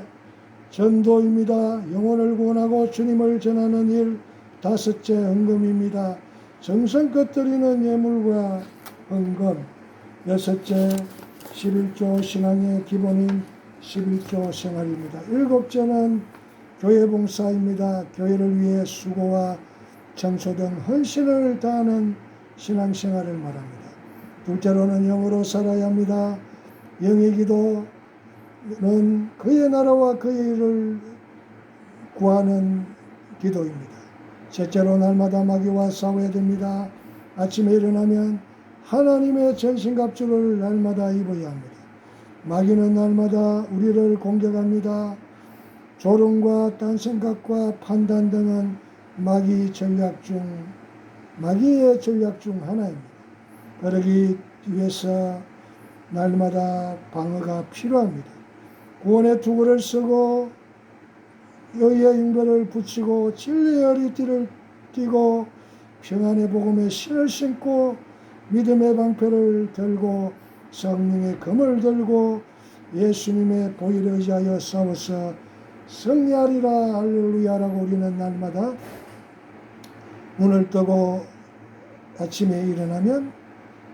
S1: 전도입니다. 영혼을 구원하고 주님을 전하는 일. 다섯째, 헌금입니다. 정성껏 드리는 예물과 헌금. 여섯째, 11조 신앙의 기본인 11조 생활입니다. 일곱째는 교회 봉사입니다. 교회를 위해 수고와 청소 등 헌신을 다하는 신앙생활을 말합니다. 둘째로는 영으로 살아야 합니다. 영의 기도는 그의 나라와 그의 일을 구하는 기도입니다. 셋째로 날마다 마귀와 싸워야 됩니다. 아침에 일어나면 하나님의 전신갑주를 날마다 입어야 합니다. 마귀는 날마다 우리를 공격합니다. 조롱과 딴 생각과 판단 등은 마귀의 전략 중 하나입니다. 그러기 위해서 날마다 방어가 필요합니다. 구원의 투구를 쓰고 의의 인거를 붙이고 진리의 허리띠를 띠고 평안의 복음의 신을 신고 믿음의 방패를 들고 성령의 검을 들고 예수님의 보혈에 의지하여 싸워서 승리하리라 할렐루야라고 우리는 날마다 눈을 뜨고 아침에 일어나면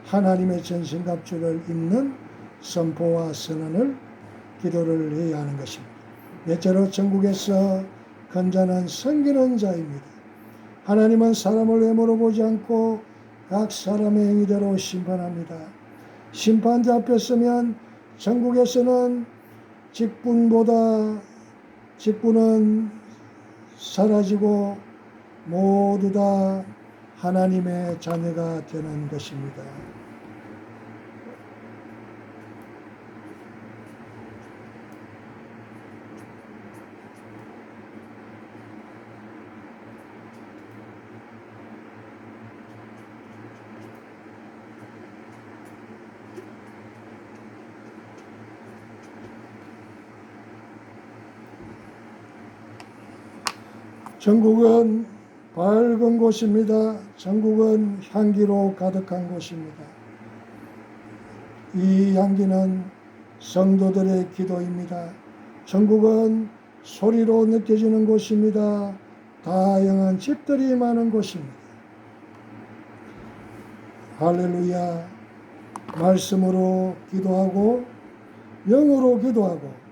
S1: 하나님의 전신갑주를 입는 선포와 선언을 기도를 해야 하는 것입니다. 넷째로 천국에서 건자는 섬기는 자입니다. 하나님은 사람을 외모로 보지 않고 각 사람의 행위대로 심판합니다. 심판대 앞에 서면 천국에서는 직분은 사라지고 모두 다 하나님의 자녀가 되는 것입니다. 천국은 밝은 곳입니다. 천국은 향기로 가득한 곳입니다. 이 향기는 성도들의 기도입니다. 천국은 소리로 느껴지는 곳입니다. 다양한 집들이 많은 곳입니다. 할렐루야. 말씀으로 기도하고 영으로 기도하고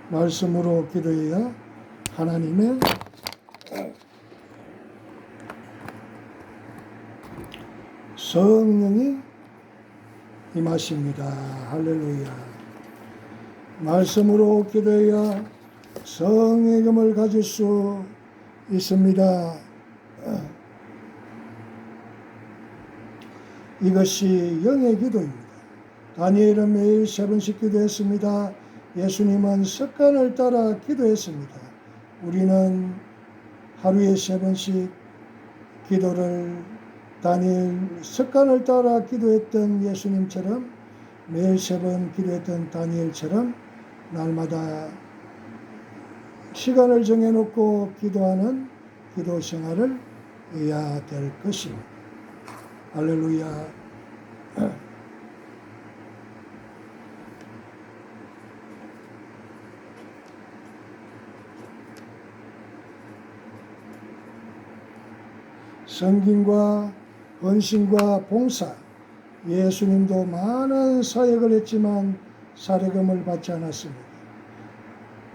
S1: 말씀으로 기도해야 하나님의 성령이 임하십니다. 할렐루야. 말씀으로 기도해야 성의 검을 가질 수 있습니다. 이것이 영의 기도입니다. 다니엘은 매일 3번씩 기도했습니다. 예수님은 습관을 따라 기도했습니다. 우리는 하루에 3번씩 기도를 다니엘 습관을 따라 기도했던 예수님처럼 매일 3번 기도했던 다니엘처럼 날마다 시간을 정해놓고 기도하는 기도 생활을 해야 될 것입니다. 할렐루야. 성김과 헌신과 봉사, 예수님도 많은 사역을 했지만 사례금을 받지 않았습니다.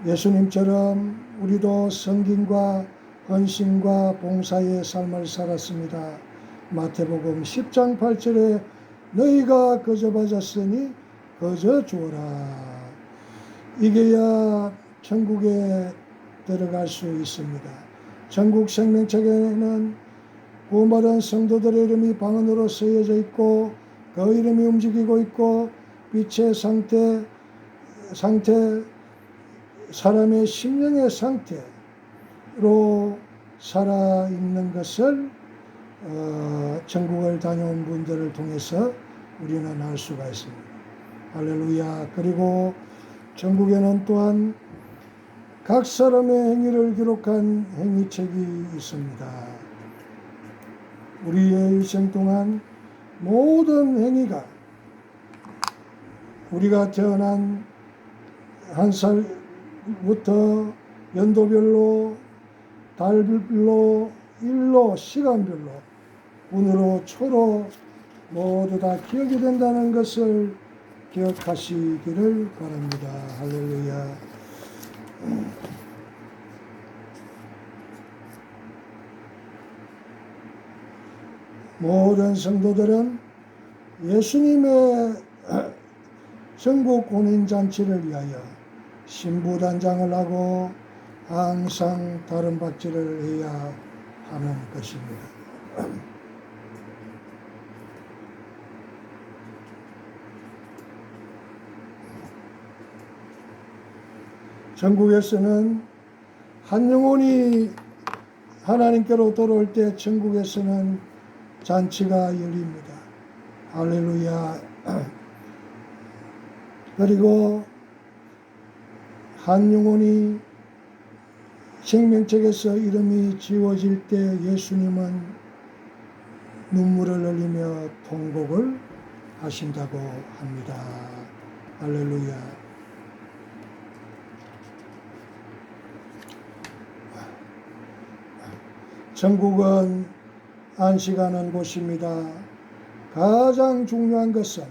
S1: 예수님처럼 우리도 성김과 헌신과 봉사의 삶을 살았습니다. 마태복음 10장 8절에 너희가 거저 받았으니 거저 주어라. 이게야 천국에 들어갈 수 있습니다. 천국 생명책에는 구원받은 성도들의 이름이 방언으로 쓰여져 있고 그 이름이 움직이고 있고 빛의 상태, 사람의 심령의 상태로 살아있는 것을 천국을 다녀온 분들을 통해서 우리는 알 수가 있습니다. 할렐루야. 그리고 천국에는 또한 각 사람의 행위를 기록한 행위책이 있습니다. 우리의 일생 동안 모든 행위가 우리가 태어난 한 살부터 연도별로, 달별로, 일로, 시간별로, 운으로, 초로 모두 다 기억이 된다는 것을 기억하시기를 바랍니다. 할렐루야. 모든 성도들은 예수님의 천국 공인잔치를 위하여 신부단장을 하고 항상 다른 박지를 해야 하는 것입니다. 천국에서는 한 영혼이 하나님께로 돌아올 때 천국에서는 잔치가 열립니다. 할렐루야. 그리고 한 영혼이 생명책에서 이름이 지워질 때 예수님은 눈물을 흘리며 통곡을 하신다고 합니다. 할렐루야. 천국은 안식하는 곳입니다. 가장 중요한 것은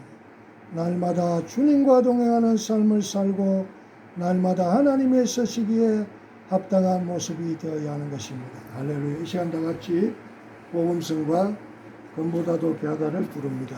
S1: 날마다 주님과 동행하는 삶을 살고 날마다 하나님의 서시기에 합당한 모습이 되어야 하는 것입니다. 할렐루야. 이 시간 다 같이 복음성과 금보다도 귀하다를 부릅니다.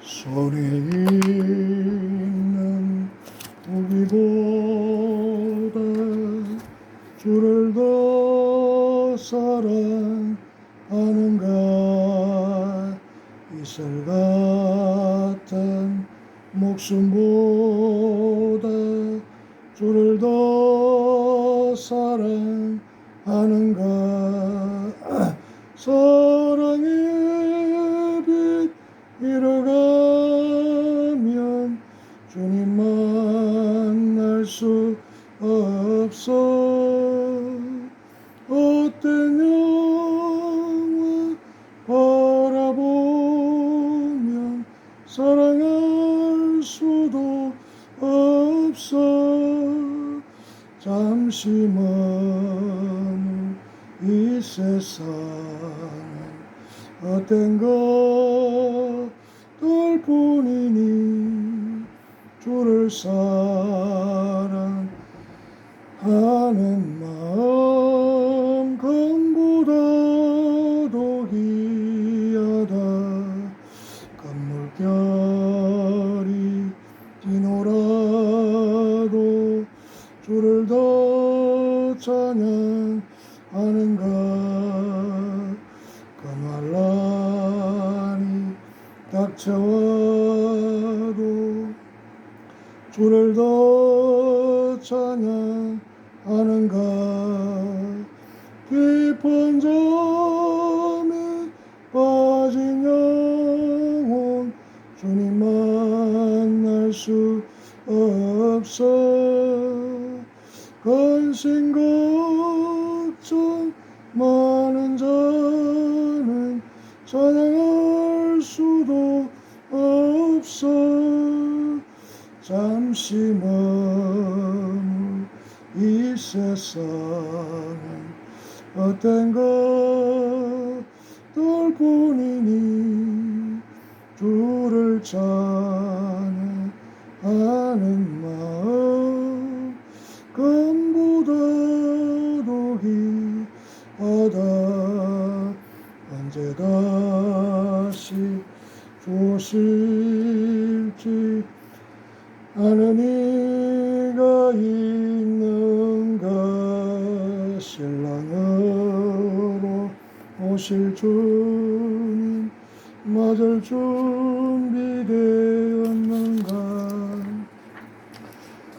S1: 손에 있는 무기보다 주를 더 사랑하는가. 이슬 같은 목숨보다 주를 더 사랑하는가. 사랑의 빛 잃어가면 주님 만날 수 없어. 헛된 영화 바라보면 사랑할 수도 없어. 잠시 먼 이 세상은 헛된 것들 뿐이니 주를 사랑하는 마음 금보다도 귀하다. 금물결이 지노라도 주를 더 찬양하는 것, 그 난란이 닥쳐와도 주를 더 찬양하는 것, 깊은 잠에 빠진 영혼 주님 만날 수 없어. 근심 걱정 많은 자는 찬양할 수도 없어. 잠시 머물 이 세상은 헛된 것들 뿐이니 주를 찬양하는 마음 금보다도 귀하다. 언제 다시 주실지 아는 이가 있는가. 신랑으로 오실 주님 맞을 준비되었는가.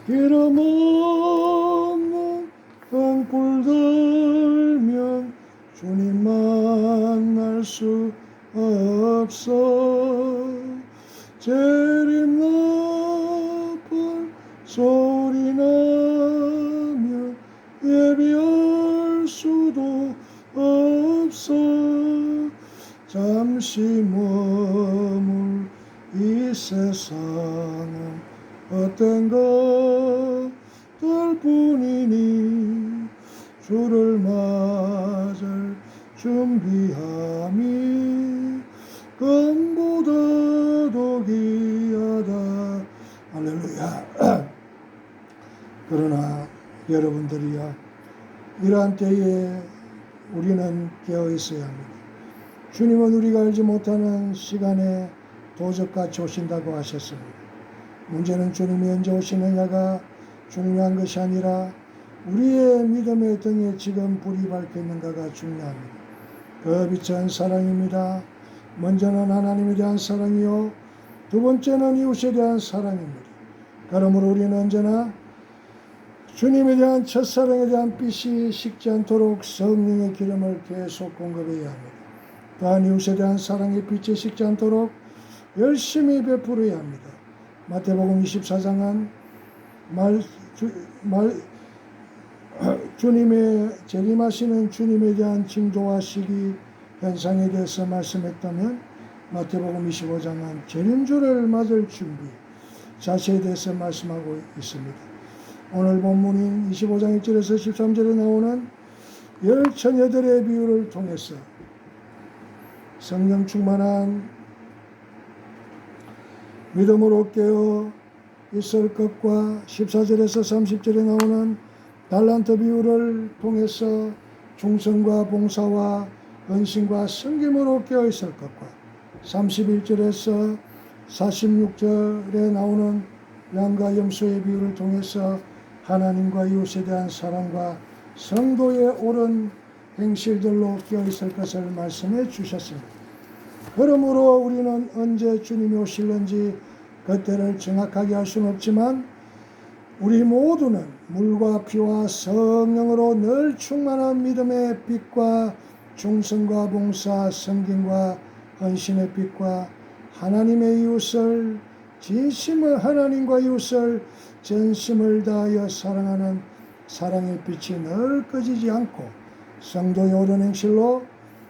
S1: 기름 없는 등불 들면 주님 만날 수 없어. 재림 나팔 소리 나면 예비할 수도 없어. 잠시 머물 이 세상은 헛된 것들 뿐이니 주를 맞을 준비함이 금보다도 귀하다. 할렐루야. 그러나 여러분들이야, 이러한 때에 우리는 깨어 있어야 합니다. 주님은 우리가 알지 못하는 시간에 도적같이 오신다고 하셨습니다. 문제는 주님이 언제 오시느냐가 중요한 것이 아니라 우리의 믿음의 등에 지금 불이 밝혀 있는가가 중요합니다. 그 빛은 사랑입니다. 먼저는 하나님에 대한 사랑이요, 두 번째는 이웃에 대한 사랑입니다. 그러므로 우리는 언제나 주님에 대한 첫사랑에 대한 빛이 식지 않도록 성령의 기름을 계속 공급해야 합니다. 또한 이웃에 대한 사랑의 빛이 식지 않도록 열심히 베풀어야 합니다. 마태복음 24장은 주님의 재림하시는 주님에 대한 징조와 시기 현상에 대해서 말씀했다면, 마태복음 25장은 재림주를 맞을 준비 자세에 대해서 말씀하고 있습니다. 오늘 본문인 25장 1절에서 13절에 나오는 열 처녀들의 비유를 통해서 성령 충만한 믿음으로 깨어 있을 것과 14절에서 30절에 나오는 달란트 비유를 통해서 충성과 봉사와 헌신과 섬김으로 깨어 있을 것과 31절에서 46절에 나오는 양과 염소의 비유를 통해서 하나님과 이웃에 대한 사랑과 성도의 옳은 행실들로 깨어 있을 것을 말씀해 주셨습니다. 그러므로 우리는 언제 주님이 오실는지 그때를 정확하게 할 수는 없지만, 우리 모두는 물과 피와 성령으로 늘 충만한 믿음의 빛과 충성과 봉사, 섬김과 헌신의 빛과 하나님의 이웃을 하나님과 이웃을 전심을 다하여 사랑하는 사랑의 빛이 늘 꺼지지 않고 성도의 옳은 행실로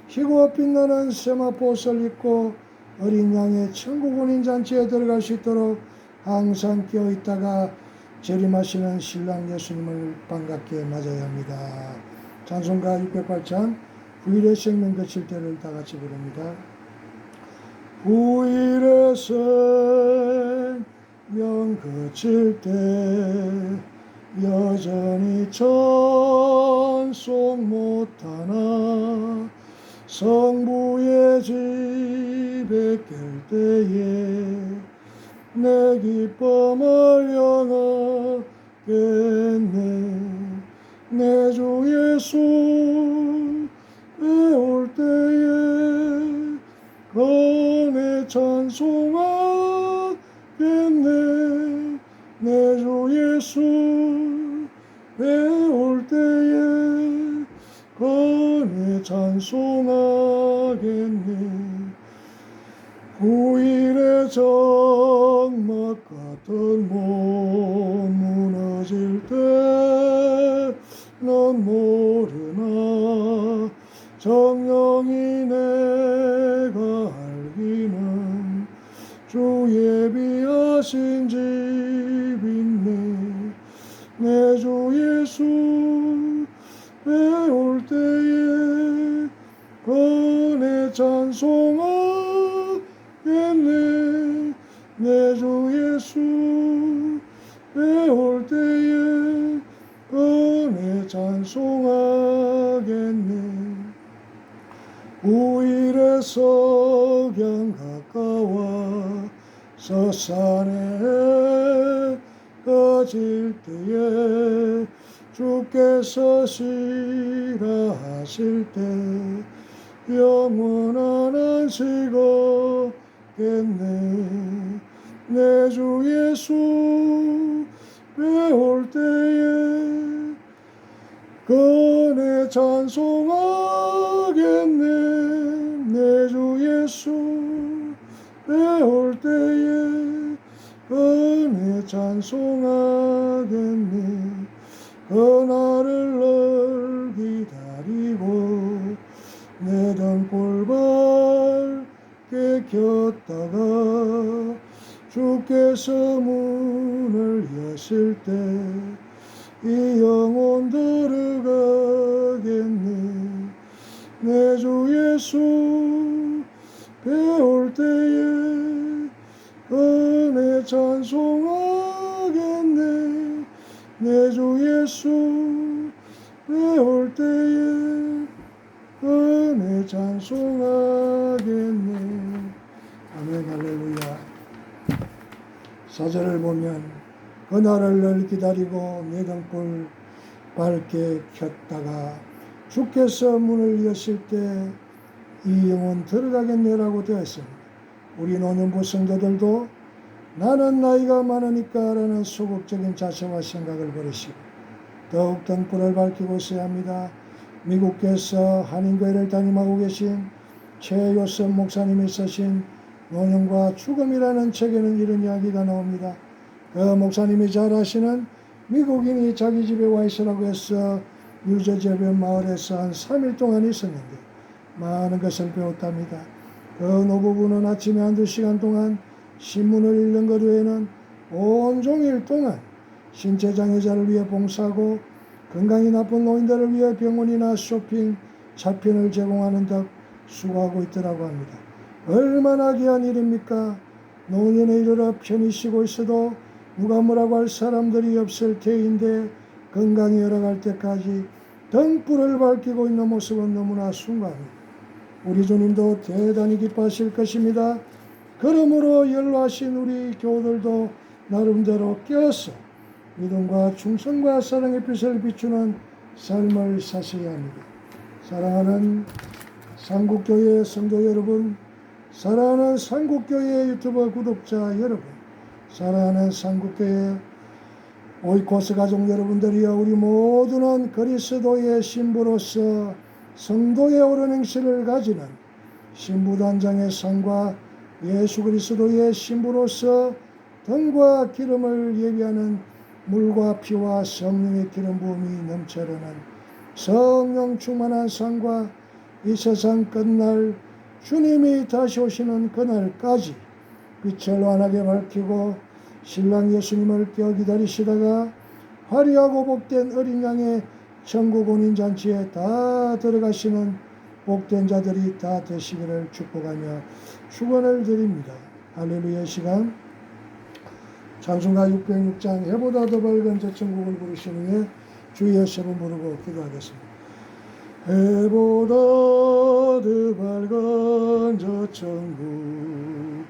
S1: 희고 빛나는 세마포옷을 입고 어린 양의 천국 운인 잔치에 들어갈 수 있도록 항상 깨어 있다가 재림하시는 신랑 예수님을 반갑게 맞아야 합니다. 찬송가 608장 후일의 생명 그칠 때를 다 같이 부릅니다. 후일의 생명 그칠 때 여전히 찬송 못하나 성부의 집에 깰 때에 내 기쁨을 영하겠네. 내 주 예수 배울 때에 건에 찬송하겠네. 내 주 예수 배울 때에 건에 찬송하겠네. 후일의 적막 같은 몸 무너질 때 넌 모르나 정령이 내가 알기는 주 예비하신 집 있네. 내 주 예수 배울 때에 건에 찬송하겠네. 내 주 예수 배울 때에 건에 찬송하겠네. 우일의 석양 가까워 서산에 꺼질 때에 주께서 시라 하실 때 영원한 안식 얻겠네. 내 주 예수 배울 때에 건에 찬송하겠네. 내 주 예수 배울 때에 건에 찬송하겠네. 그날을 널 기다리고 내 등불 밝게 켰다가 주께서 문을 여실 때 이 영혼 들어가겠네. 내 주 예수 배울 때에 건에 찬송하겠네. 내 주 예수 배울 때에 건에 찬송하겠네. 아멘. 할렐루야. 사절을 보면 그날을 늘 기다리고 내 등불 밝게 켰다가 주께서 문을 여실 때 이 영혼 들어가겠네라고 되어 있습니다. 우리 노년부 성도들도 나는 나이가 많으니까 라는 소극적인 자세와 생각을 버리시고 더욱 등불을 밝히고 있어야 합니다. 미국에서 한인교회를 담임하고 계신 최요섭 목사님이 쓰신 노년과 죽음이라는 책에는 이런 이야기가 나옵니다. 그 목사님이 잘 아시는 미국인이 자기 집에 와 있으라고 해서 뉴저지의 마을에서 한 3일 동안 있었는데 많은 것을 배웠답니다. 그 노부부는 아침에 한두 시간 동안 신문을 읽는 것 외에는 온종일 동안 신체 장애자를 위해 봉사하고 건강이 나쁜 노인들을 위해 병원이나 쇼핑, 차편을 제공하는 등 수고하고 있더라고 합니다. 얼마나 귀한 일입니까? 노년에 이르러 편히 쉬고 있어도 누가 뭐라고 할 사람들이 없을 테인데 건강이 열어갈 때까지 등불을 밝히고 있는 모습은 너무나 숭고합니다. 우리 주님도 대단히 기뻐하실 것입니다. 그러므로 연로하신 우리 교우들도 나름대로 깨어서 믿음과 충성과 사랑의 빛을 비추는 삶을 사셔야 합니다. 사랑하는 상국교회 성도 여러분, 사랑하는 상국교회 유튜버 구독자 여러분, 사랑하는 상국교회 오이코스 가족 여러분들이여, 우리 모두는 그리스도의 신부로서 성도의 옳은 행실을 가지는 신부단장의 상과 예수 그리스도의 신부로서 등과 기름을 예비하는 물과 피와 성령의 기름 부음이 넘쳐르는 성령 충만한 상과 이 세상 끝날 주님이 다시 오시는 그날까지 빛을 환하게 밝히고 신랑 예수님을 껴 기다리시다가 화려하고 복된 어린 양의 천국 혼인잔치에 다 들어가시는 복된 자들이 다 되시기를 축복하며 축원을 드립니다. 할렐루야. 시간 찬송가 606장 해보다 더 밝은 저 천국을 부르신 후에 주의 세번 부르고 기도하겠습니다. 해보다 더 밝은 저 천국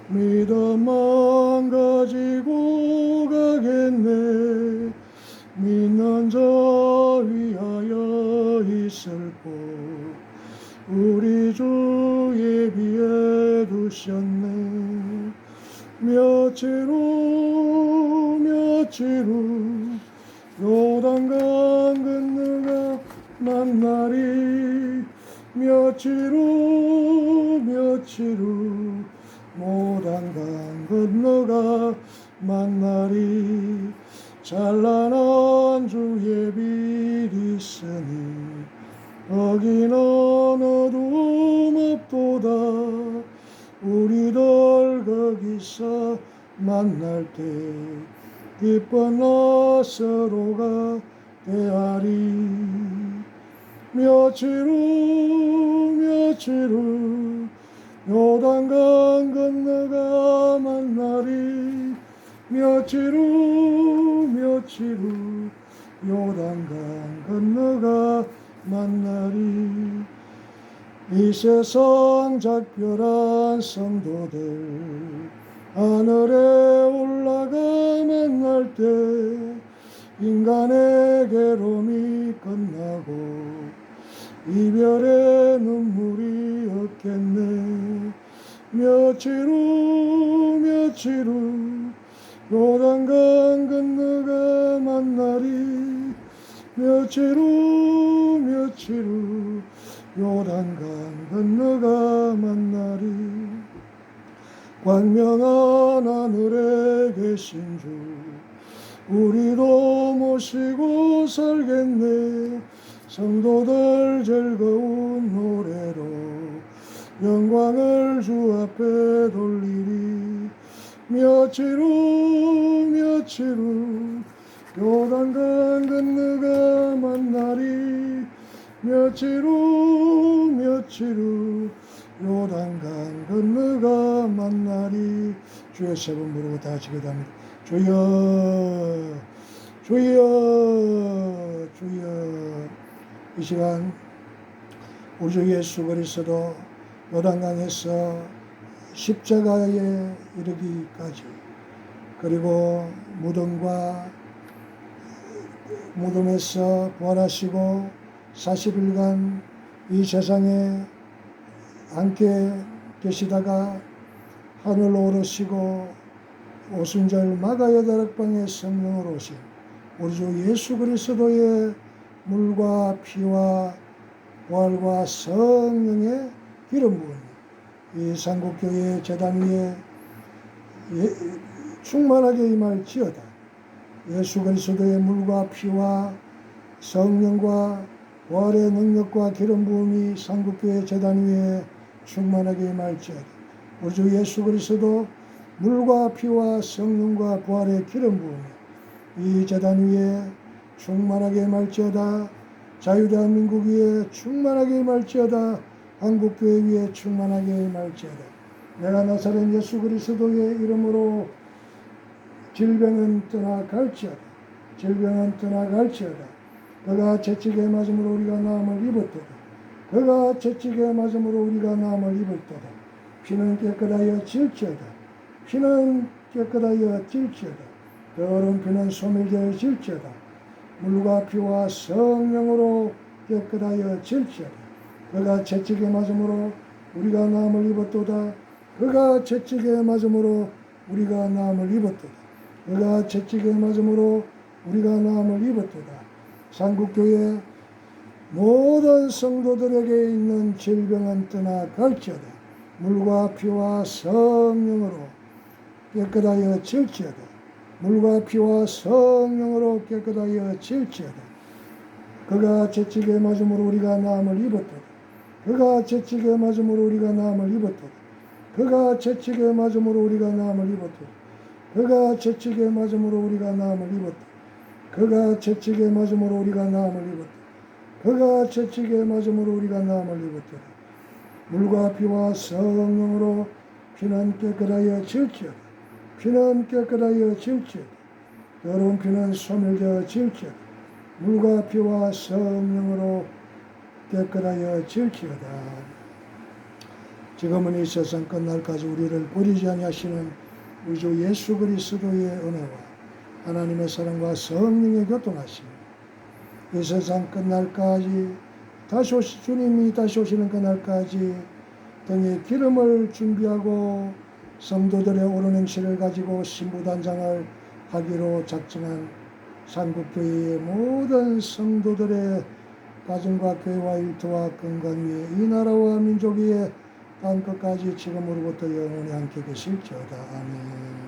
S1: 믿음만 가지고 가겠네. 믿는 자 위하여 있을 곳 우리 주 예비해 두셨네. 며칠 후 요단강 건너가 만나리. 며칠 후 요단강 건너가 만나리. 찬란한 주의 빛 있으니 거기는 어두움 없도다. 우리들 거기서 만날 때 기쁜 나 서로가 대하리. 며칠 후 요단강 건너가 만나리. 며칠 후 요단강 건너가 만나리. 이 세상 작별한 성도들 하늘에 올라가 만날 때 인간의 괴로움이 끝나고 이별의 눈물이 없겠네. 며칠 후 요단강 건너가 만나리. 며칠 후 요단강 건너가 만나리. 광명한 하늘에 계신 주 우리도 모시고 살겠네. 성도들 즐거운 노래로 영광을 주 앞에 돌리리. 며칠 후 요단강 건너가 만나리. 며칠 후 요단강 건너가 만나리. 주의 세 번 부르고 다 같이 기도합니다. 주여 주여 주여. 이 시간 우리 주 예수 그리스도 요단강에서 십자가에 이르기까지 그리고 무덤에서 부활하시고 40일간 이 세상에 함께 계시다가 하늘로 오르시고 오순절 마가의 다락방에 성령으로 오신 우리 주 예수 그리스도의 물과 피와 부활과 성령의 기름 부음 이 삼국교회 제단 위에 충만하게 임할지어다. 예수 그리스도의 물과 피와 성령과 부활의 능력과 기름 부음이 삼국교회 제단 위에 충만하게 임할지어다. 우리 주 예수 그리스도 물과 피와 성령과 부활의 기름 부음이 이 제단 위에 충만하게 임할지어다. 자유대한민국 위에 충만하게 임할지어다. 한국교회 위에 충만하게 임할지어다. 내가 나사렛 예수 그리스도의 이름으로 질병은 떠나갈지어다. 그가 채찍에 맞음으로 우리가 나음을 입었도다. 그가 채찍에 맞음으로 우리가 나음을 입었도다. 피는 깨끗하여 질지어다. 더러운 피는 소멸되어 질지어다. 물과 피와 성령으로 깨끗하여 질지어다. 그가 채찍에 맞음으로 우리가 나음을 입었도다. 그가 채찍에 맞음으로 우리가 나음을 입었도다. 삼국교회 모든 성도들에게 있는 질병은 떠나갈지어다. 물과 피와 성령으로 깨끗하여 질지어다. 그가 채찍에 맞음으로 우리가 나음을 입었도다. 그가 채찍에 맞음으로 우리가 나음을 입었도다. 그가 채찍에 맞음으로 우리가 나음을 입었도다. 그가 채찍에 맞음으로 우리가 나음을 입었도다. 그가 채찍에 맞음으로 우리가 나음을 입었도다. 그가 채찍에 맞음으로 우리가 나음을 입었도다. 물과 피와 성령으로 피는 깨끗하여 질지어다. 더러운 피는 소멸되어 질지어다. 물과 피와 성령으로 깨끗하여 질지어다. 지금은 이 세상 끝날까지 우리를 버리지 아니하시는 우리 주 예수 그리스도의 은혜와 하나님의 사랑과 성령의 교통하심 이 세상 끝날까지 주님이 다시 오시는 그날까지 등에 기름을 준비하고 성도들의 옳은 행실을 가지고 신부단장을 하기로 작정한 한국교회의 모든 성도들의 가정과 교회와 일터와 건강 위에 이 나라와 민족 위에 땅끝까지 지금으로부터 영원히 함께 계실지어다. 아멘.